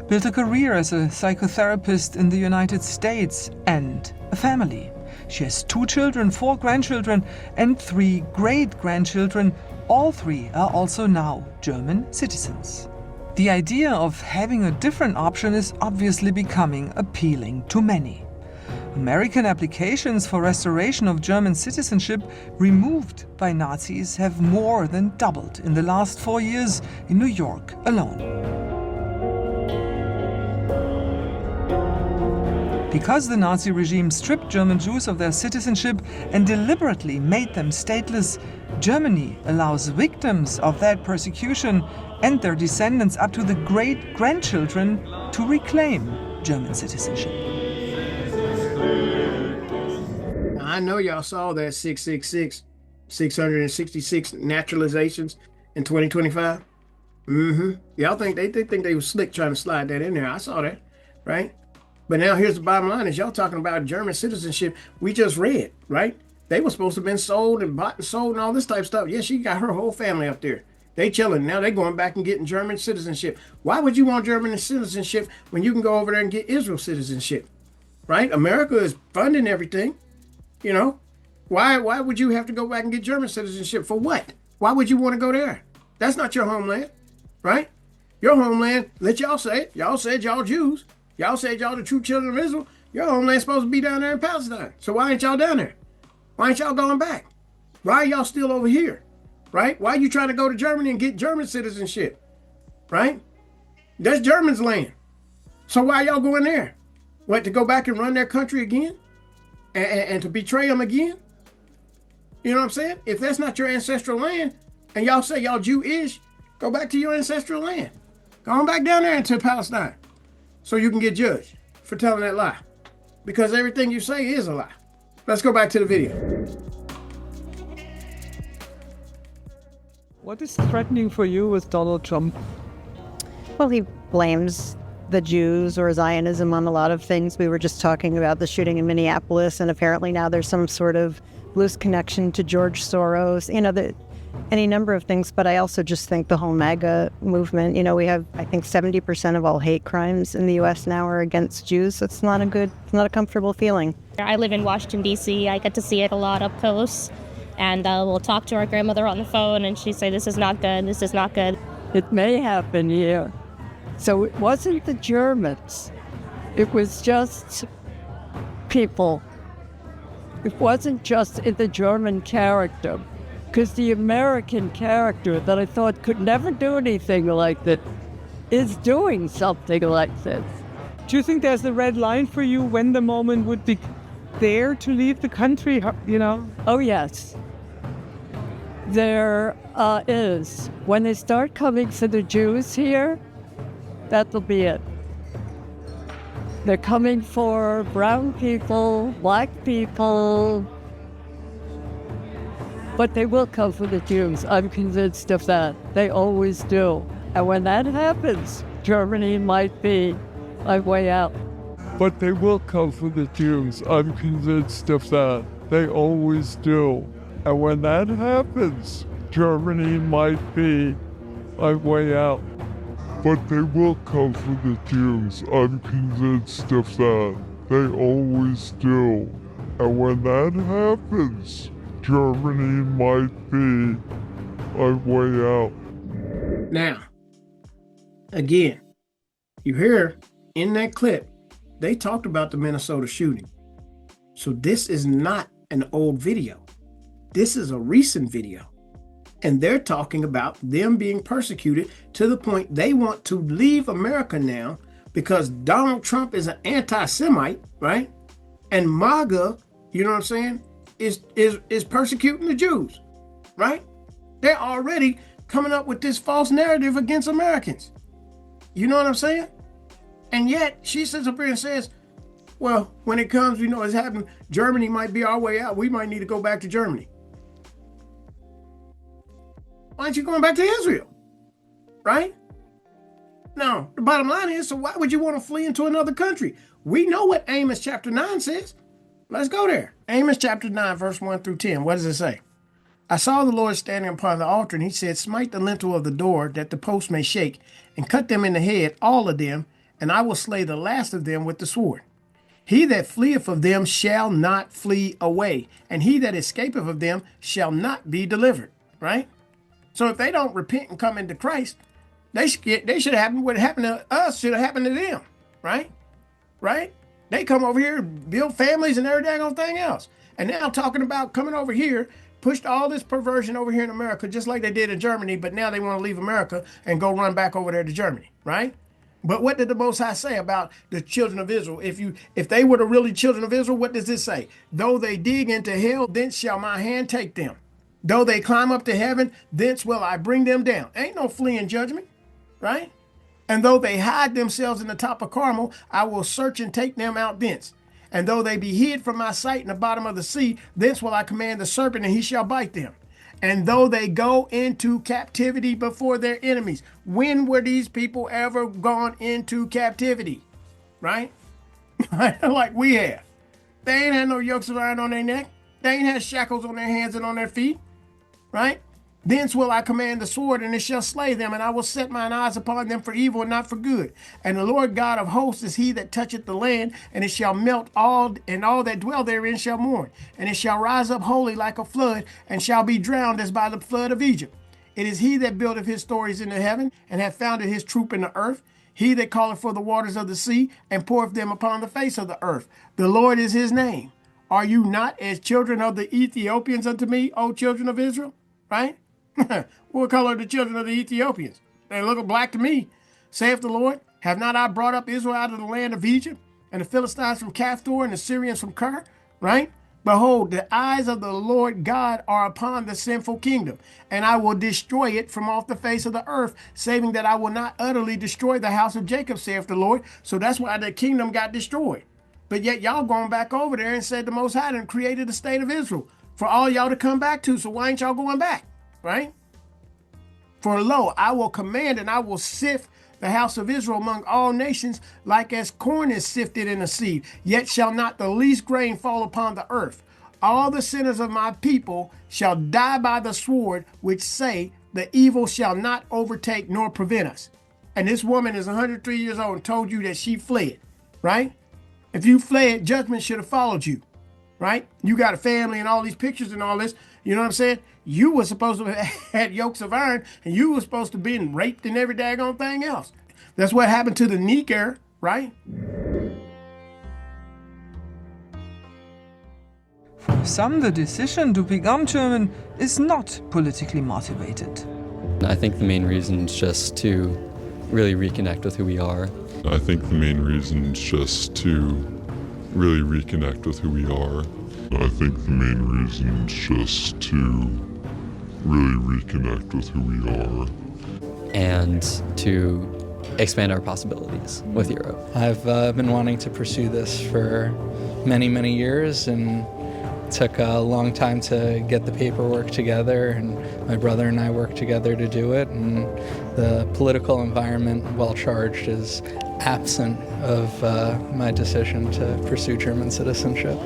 built a career as a psychotherapist in the United States and a family. She has 2 children, 4 grandchildren, and 3 great-grandchildren. All 3 are also now German citizens. The idea of having a different option is obviously becoming appealing to many. American applications for restoration of German citizenship removed by Nazis have more than doubled in the last 4 years in New York alone. Because the Nazi regime stripped German Jews of their citizenship and deliberately made them stateless, Germany allows victims of that persecution and their descendants up to the great-grandchildren to reclaim German citizenship.
I know y'all saw that 666, 666 naturalizations in 2025. Y'all think they were slick trying to slide that in there. I saw that, right? But now here's the bottom line is y'all talking about German citizenship. We just read, right? They were supposed to have been sold and bought and sold and all this type of stuff. Yeah, she got her whole family up there. They chilling. Now they going back and getting German citizenship. Why would you want German citizenship when you can go over there and get Israel citizenship, right? America is funding everything. You know, why would you have to go back and get German citizenship for what? Why would you want to go there? That's not your homeland, right? Your homeland, let y'all say it. Y'all said y'all Jews. Y'all said y'all the true children of Israel. Your homeland's supposed to be down there in Palestine. So why ain't y'all down there? Why ain't y'all going back? Why are y'all still over here, right? Why are you trying to go to Germany and get German citizenship, right? That's German's land. So why y'all going there? What, to go back and run their country again? And to betray them again? You know what I'm saying? If that's not your ancestral land, and y'all say y'all Jewish, go back to your ancestral land. Go on back down there into Palestine so you can get judged for telling that lie. Because everything you say is a lie. Let's go back to the video.
What is threatening for you with Donald Trump?
Well, he blames the Jews or Zionism on a lot of things. We were just talking about the shooting in Minneapolis, and apparently now there's some sort of loose connection to George Soros, any number of things. But I also just think the whole MAGA movement, we have, I think 70% of all hate crimes in the U.S. now are against Jews. So it's not a comfortable feeling.
I live in Washington, D.C. I get to see it a lot up close. And we'll talk to our grandmother on the phone, and she'd say, this is not good, this is not good.
It may happen here. So it wasn't the Germans. It was just people. It wasn't just in the German character. Because the American character that I thought could never do anything like that is doing something like this. Do you think there's a red line for you when the moment would be there to leave the country, you know? Oh, yes. There is. When they start coming for the Jews here, that'll be it. They're coming for brown people, black people, but they will come for the Jews. I'm convinced of that. They always do. And when that happens, Germany might be a way out.
But they will come for the Jews. I'm convinced of that. They always do. And when that happens, Germany might be a way out. But they will come for the Jews. I'm convinced of that. They always do. And when that happens, Germany might be a way out.
Now, again, you hear in that clip, they talked about the Minnesota shooting. So this is not an old video. This is a recent video. And they're talking about them being persecuted to the point they want to leave America now because Donald Trump is an anti-Semite, right? And MAGA, you know what I'm saying, is persecuting the Jews, right? They're already coming up with this false narrative against Americans. You know what I'm saying? And yet she sits up here and says, well, when it comes, you know, it's happened, Germany might be our way out. We might need to go back to Germany. Why aren't you going back to Israel? Right? Now, the bottom line is, so why would you want to flee into another country? We know what Amos chapter 9 says. Let's go there. Amos chapter 9, verse 1 through 10. What does it say? I saw the Lord standing upon the altar, and he said, smite the lintel of the door, that the post may shake, and cut them in the head, all of them, and I will slay the last of them with the sword. He that fleeth of them shall not flee away, and he that escapeth of them shall not be delivered. Right? So if they don't repent and come into Christ, they should have happened. What happened to us should have happened to them. Right? Right? They come over here, build families and every daggone thing else. And now talking about coming over here, pushed all this perversion over here in America, just like they did in Germany, but now they want to leave America and go run back over there to Germany, right? But what did the Most High say about the children of Israel? If they were the really children of Israel, what does this say? Though they dig into hell, thence shall my hand take them. Though they climb up to heaven, thence will I bring them down. Ain't no fleeing judgment, right? And though they hide themselves in the top of Carmel, I will search and take them out thence. And though they be hid from my sight in the bottom of the sea, thence will I command the serpent, and he shall bite them. And though they go into captivity before their enemies. When were these people ever gone into captivity? Right? Like we have. They ain't had no yokes of iron on their neck. They ain't had shackles on their hands and on their feet. Right? Thence will I command the sword, and it shall slay them, and I will set mine eyes upon them for evil and not for good. And the Lord God of hosts is he that toucheth the land, and it shall melt all, and all that dwell therein shall mourn. And it shall rise up wholly like a flood, and shall be drowned as by the flood of Egypt. It is he that buildeth his stories in the heaven, and hath founded his troop in the earth. He that calleth for the waters of the sea, and poureth them upon the face of the earth. The Lord is his name. Are you not as children of the Ethiopians unto me, O children of Israel? Right? What color are the children of the Ethiopians? They look black to me, saith the Lord. Have not I brought up Israel out of the land of Egypt, and the Philistines from Caphtor, and the Syrians from Kir? Right? Behold, the eyes of the Lord God are upon the sinful kingdom, and I will destroy it from off the face of the earth, saving that I will not utterly destroy the house of Jacob, saith the Lord. So that's why the kingdom got destroyed. But yet y'all going back over there and said the Most High done created the state of Israel for all y'all to come back to. So why ain't y'all going back? Right? For lo, I will command and I will sift the house of Israel among all nations, like as corn is sifted in a sieve. Yet shall not the least grain fall upon the earth. All the sinners of my people shall die by the sword, which say, the evil shall not overtake nor prevent us. And this woman is 103 years old and told you that she fled, right? If you fled, judgment should have followed you, right? You got a family and all these pictures and all this. You know what I'm saying? You were supposed to have had yokes of iron, and you were supposed to be raped and every daggone thing else. That's what happened to the Neger, right?
For some, the decision to become German is not politically motivated.
I think the main reason is just to
really reconnect with who we are.
I think the main reason is just to really reconnect with who we are. I think the main reason is just to really reconnect with who we are.
And to expand our possibilities with Europe.
I've been wanting to pursue this for many, many years, and it took a long time to get the paperwork together, and my brother and I worked together to do it, and the political environment, well charged, is absent of my decision to pursue German citizenship.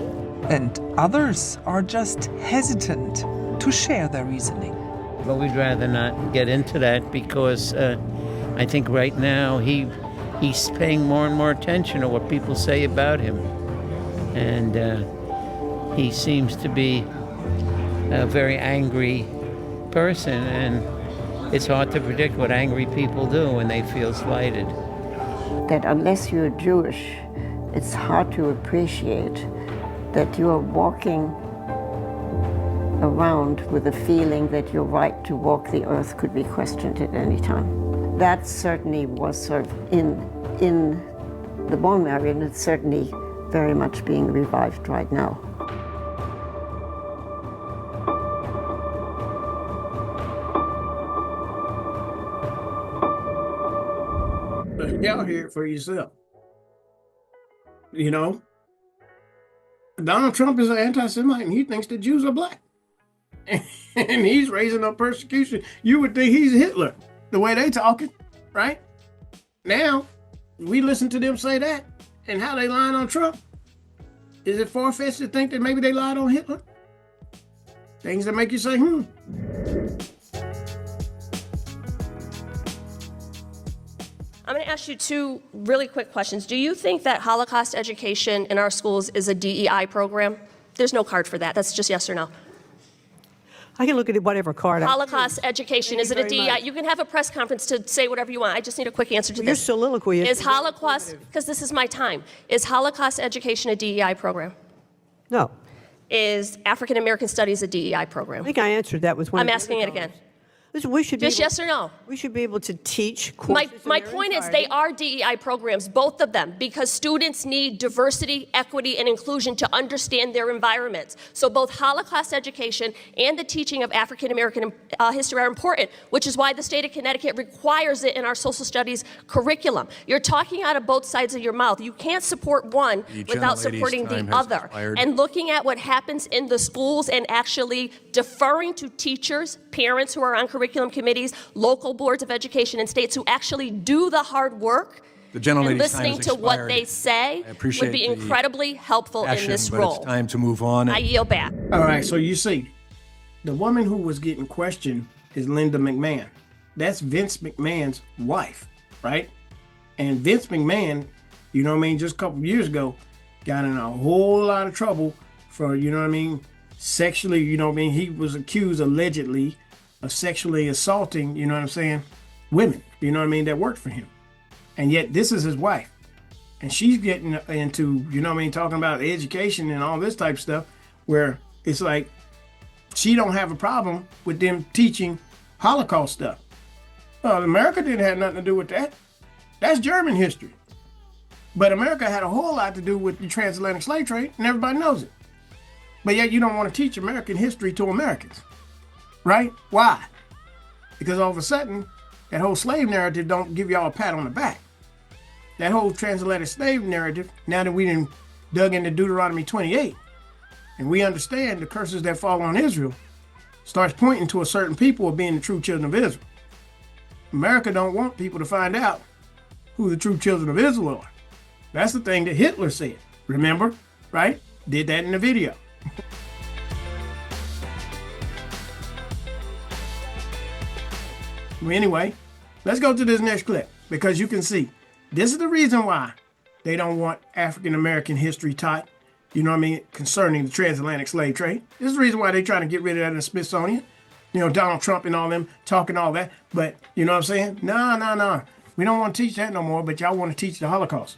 And others are just hesitant to share their reasoning.
But we'd rather not get into that because I think right now he's paying more and more attention to what people say about him. And he seems to be a very angry person, and it's hard to predict what angry people do when they feel slighted.
That unless you're Jewish, it's hard to appreciate that you are walking around with the feeling that your right to walk the earth could be questioned at any time. That certainly was sort of in the bone marrow, and it's certainly very much being revived right now.
Y'all hear it for yourself. You know, Donald Trump is an anti-Semite, and he thinks the Jews are black. And he's raising up persecution. You would think he's Hitler, the way they talking, right? Now, we listen to them say that, and how they lying on Trump. Is it far-fetched to think that maybe they lied on Hitler? Things that make you say,
I'm going to ask you two really quick questions. Do you think that Holocaust education in our schools is a DEI program? There's no card for that. That's just yes or no.
I can look at whatever card.
Holocaust education, is it a DEI? You can have a press conference to say whatever you want. I just need a quick answer to this.
Your soliloquy
is Holocaust, because this is my time, is Holocaust education a DEI program?
No.
Is African American Studies a DEI program?
I think I answered that with one.
I'm asking it again.
Listen, we should
just yes or no.
We should be able to teach courses.
My point is they are DEI programs, both of them, because students need diversity, equity, and inclusion to understand their environments. So both Holocaust education and the teaching of African American history are important, which is why the state of Connecticut requires it in our social studies curriculum. You're talking out of both sides of your mouth. You can't support one without supporting the other. And looking at what happens in the schools and actually deferring to teachers, parents who are on curriculum committees, local boards of education in states who actually do the hard work, and listening to what they say would be incredibly helpful in this role.
It's time to move on.
I yield back.
All right, so you see, the woman who was getting questioned is Linda McMahon. That's Vince McMahon's wife, right? And Vince McMahon, you know what I mean, just a couple of years ago, got in a whole lot of trouble for, you know what I mean, sexually, you know what I mean, he was accused allegedly of sexually assaulting, you know what I'm saying, women, you know what I mean, that worked for him. And yet this is his wife. And she's getting into, you know what I mean, talking about education and all this type of stuff, where it's like she don't have a problem with them teaching Holocaust stuff. Well, America didn't have nothing to do with that. That's German history. But America had a whole lot to do with the transatlantic slave trade, and everybody knows it. But yet you don't want to teach American history to Americans. Right? Why? Because all of a sudden, that whole slave narrative don't give y'all a pat on the back. That whole transatlantic slave narrative, now that we done dug into Deuteronomy 28, and we understand the curses that fall on Israel, starts pointing to a certain people of being the true children of Israel. America don't want people to find out who the true children of Israel are. That's the thing that Hitler said. Remember? Right? Did that in the video. Well, anyway, let's go to this next clip, because you can see this is the reason why they don't want African American history taught, you know what I mean, concerning the transatlantic slave trade. This is the reason why they're trying to get rid of that in the Smithsonian. You know, Donald Trump and all them talking all that. But you know what I'm saying? No. We don't want to teach that no more, but y'all want to teach the Holocaust.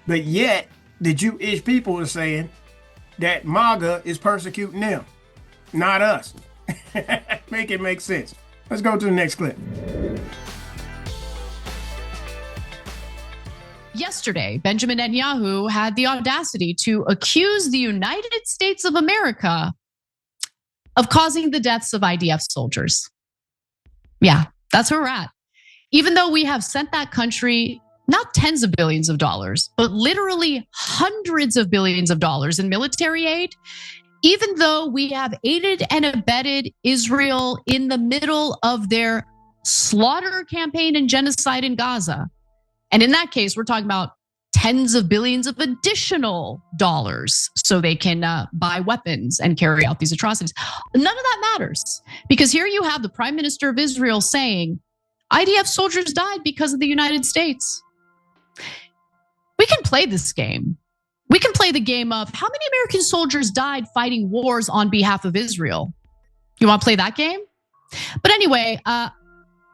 But yet, the Jewish people are saying that MAGA is persecuting them, not us. Make it make sense. Let's go to the next clip.
Yesterday, Benjamin Netanyahu had the audacity to accuse the United States of America of causing the deaths of IDF soldiers. Yeah, that's where we're at. Even though we have sent that country not tens of billions of dollars, but literally hundreds of billions of dollars in military aid, even though we have aided and abetted Israel in the middle of their slaughter campaign and genocide in Gaza. And in that case, we're talking about tens of billions of additional dollars so they can buy weapons and carry out these atrocities. None of that matters, because here you have the Prime Minister of Israel saying IDF soldiers died because of the United States. We can play this game. We can play the game of how many American soldiers died fighting wars on behalf of Israel. You want to play that game? But anyway,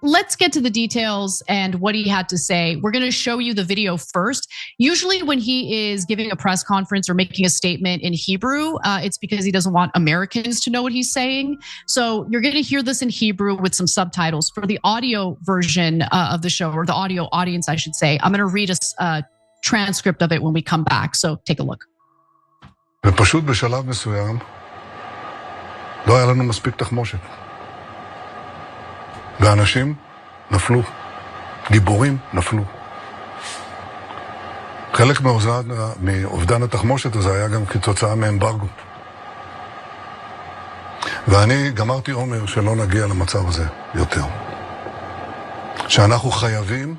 let's get to the details and what he had to say. We're going to show you the video first. Usually when he is giving a press conference or making a statement in Hebrew, it's because he doesn't want Americans to know what he's saying. So you're going to hear this in Hebrew with some subtitles. For the audio version of the show, or the audio audience, I should say, I'm going to read a transcript of it when we come back. So take a look.
ופשוט בשלב מסוים לא היה לנו מספיק תחמושת. ואנשים נפלו, גיבורים נפלו. חלק מאובדן התחמושת הזה היה גם כתוצאה מאמברגו. ואני גמרתי אומר שלא נגיע למצב הזה יותר. שאנחנו חייבים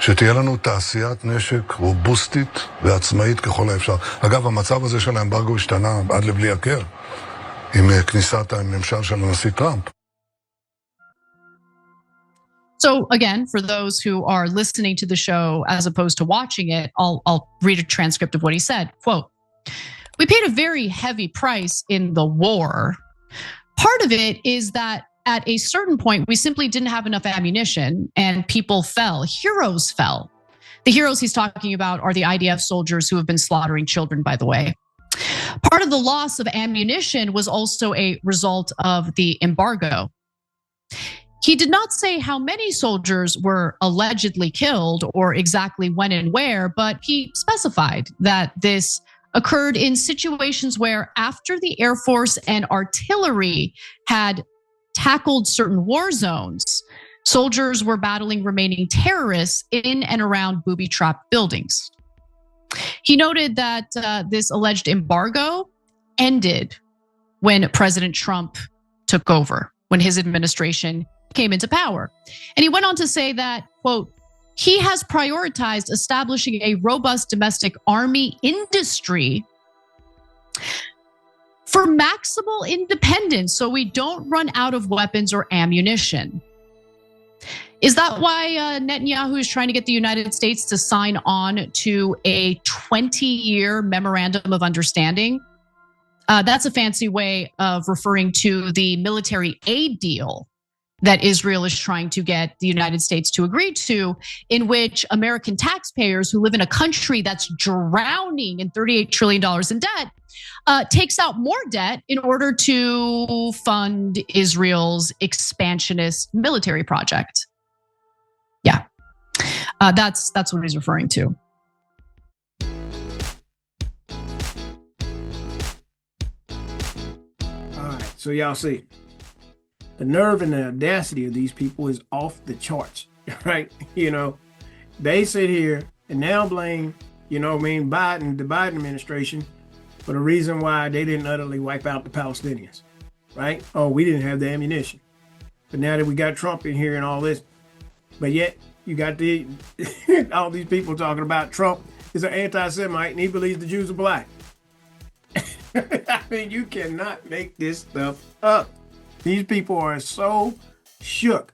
שתהיה לנו תעשיית נשק רובוסטית ועצמאית ככל האפשר. אגב, המצב הזה של האמברגו השתנה עד לבלי הכר עם כניסת הממשל של הנשיא טראמפ.
So again, for those who are listening to the show as opposed to watching it, I'll read a transcript of what he said. Quote, "We paid a very heavy price in the war. Part of it is that at a certain point, we simply didn't have enough ammunition and people fell. Heroes fell." The heroes he's talking about are the IDF soldiers who have been slaughtering children, by the way. Part of the loss of ammunition was also a result of the embargo. He did not say how many soldiers were allegedly killed or exactly when and where, but he specified that this occurred in situations where after the Air Force and artillery had tackled certain war zones, soldiers were battling remaining terrorists in and around booby-trapped buildings. He noted that this alleged embargo ended when President Trump took over, when his administration came into power. And he went on to say that, quote, "He has prioritized establishing a robust domestic army industry for maximal independence so we don't run out of weapons or ammunition." Is that why Netanyahu is trying to get the United States to sign on to a 20-year memorandum of understanding? That's a fancy way of referring to the military aid deal that Israel is trying to get the United States to agree to, in which American taxpayers who live in a country that's drowning in $38 trillion in debt takes out more debt in order to fund Israel's expansionist military project. Yeah, that's what he's referring to.
All right, so y'all see, the nerve and the audacity of these people is off the charts, right? You know, they sit here and now blame, the Biden administration for the reason why they didn't utterly wipe out the Palestinians, right? Oh, we didn't have the ammunition. But now that we got Trump in here and all this, but yet you got all these people talking about Trump is an anti-Semite and he believes the Jews are black. I mean, you cannot make this stuff up. These people are so shook,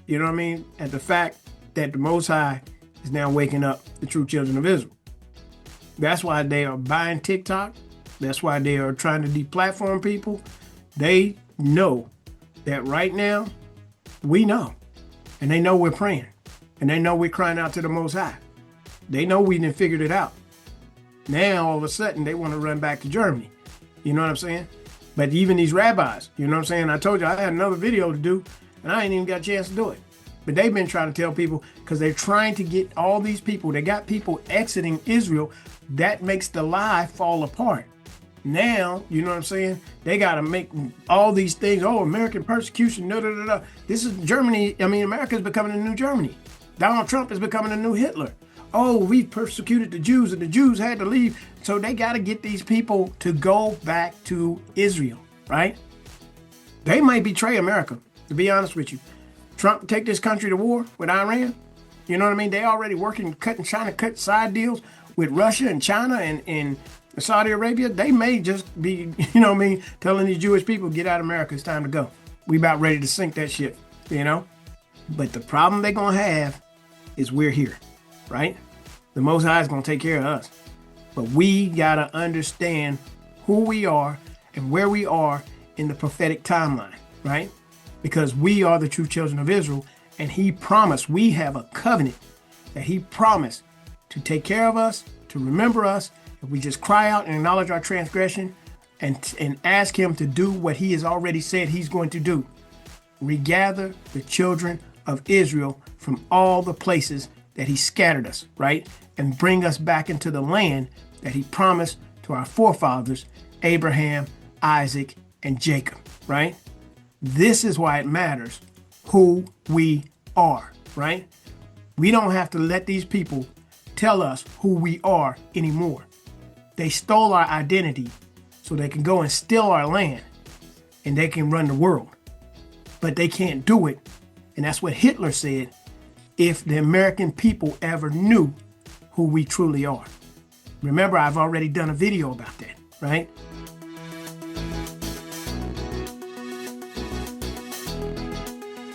at the fact that the Most High is now waking up the true children of Israel. That's why they are buying TikTok. That's why they are trying to deplatform people. They know that right now, we know. And they know we're praying. And they know we're crying out to the Most High. They know we done figured it out. Now, all of a sudden, they want to run back to Germany. You know what I'm saying? But even these rabbis, I told you I had another video to do, and I ain't even got a chance to do it. But they've been trying to tell people, because they're trying to get all these people, they got people exiting Israel. That makes the lie fall apart. Now, you know what I'm saying? They got to make all these things, oh, American persecution, da, da, da, da. This is Germany. I mean, America is becoming a new Germany. Donald Trump is becoming a new Hitler. Oh, we persecuted the Jews and the Jews had to leave. So they got to get these people to go back to Israel, right? They might betray America, to be honest with you. Trump take this country to war with Iran. You know what I mean? They already trying to cut side deals with Russia and China and Saudi Arabia. They may just be, you know what I mean, telling these Jewish people, get out of America, it's time to go. We about ready to sink that ship, you know? But the problem they're going to have is we're here, right? The Most High is going to take care of us. But we got to understand who we are and where we are in the prophetic timeline, right? Because we are the true children of Israel, and he promised, we have a covenant that he promised to take care of us, to remember us, if we just cry out and acknowledge our transgression and ask him to do what he has already said he's going to do. Regather the children of Israel from all the places that he scattered us, right? And bring us back into the land that he promised to our forefathers, Abraham, Isaac, and Jacob, right? This is why it matters who we are, right? We don't have to let these people tell us who we are anymore. They stole our identity so they can go and steal our land and they can run the world. But they can't do it. And that's what Hitler said, if the American people ever knew who we truly are. Remember, I've already done a video about that, right?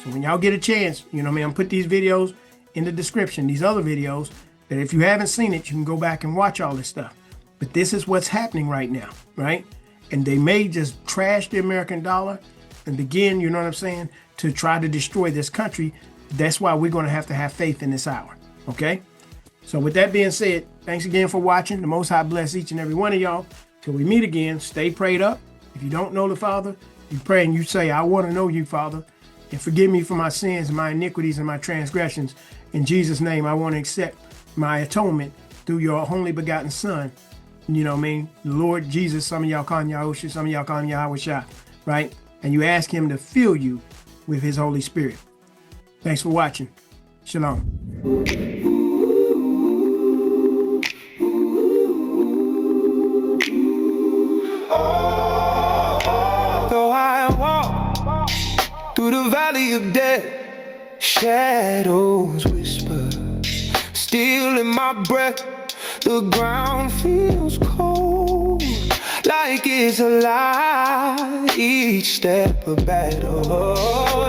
So when y'all get a chance, you know what I mean, I'm put these videos in the description, these other videos, that if you haven't seen it, you can go back and watch all this stuff. But this is what's happening right now, right? And they may just trash the American dollar and begin, you know what I'm saying, to try to destroy this country. That's why we're going to have faith in this hour, okay? So with that being said, thanks again for watching. The Most High bless each and every one of y'all. Till we meet again, stay prayed up. If you don't know the Father, you pray and you say, I want to know you, Father, and forgive me for my sins and my iniquities and my transgressions. In Jesus' name, I want to accept my atonement through your only begotten Son. You know what I mean? The Lord Jesus, some of y'all call him Yahushua, some of y'all call him Yahushua, right? And you ask him to fill you with his Holy Spirit. Thanks for watching. Shalom.
Though I walk through the valley of death, shadows whisper, still in my breath. The ground feels cold, like it's alive. Each step a battle,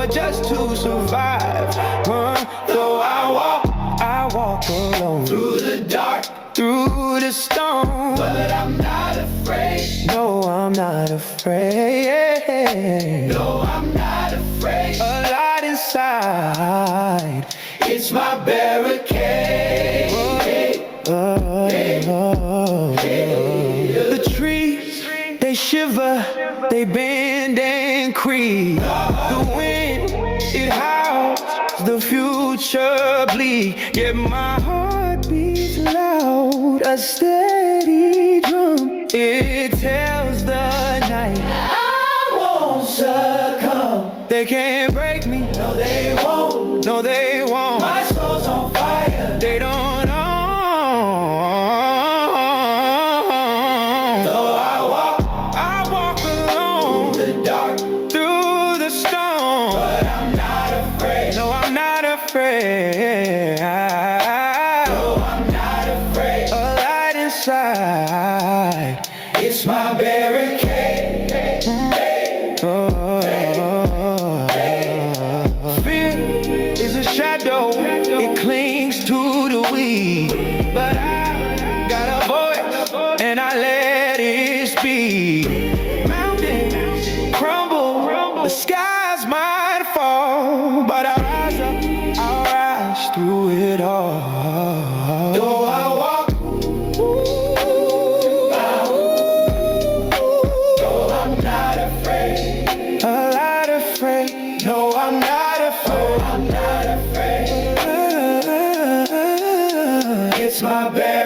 just to survive. Though I walk alone, through the dark, through the storm. But I'm not afraid. No, I'm not afraid. No, I'm not afraid. A light inside, it's my barricade. The trees, they shiver, they bend and creak. The wind, it howls, the future bleak. Yet my heart beats loud, a steady drum. It tells the night I won't succumb. They can't break me, no they won't, no they won't. My soul's on fire, they don't know. Though I walk alone, through the dark, through the storm. But I'm not afraid, no I'm not afraid. No I'm not afraid. A light inside, it's my barricade. Fear is a shadow, it clings to the weed. But I got a voice and I let it speak. Mountains crumble, the skies might fall, but I'll rise up, I'll rise through it all. Though I walk, though I'm not afraid. A lot afraid. No, I'm not afraid. I'm not afraid. my bed.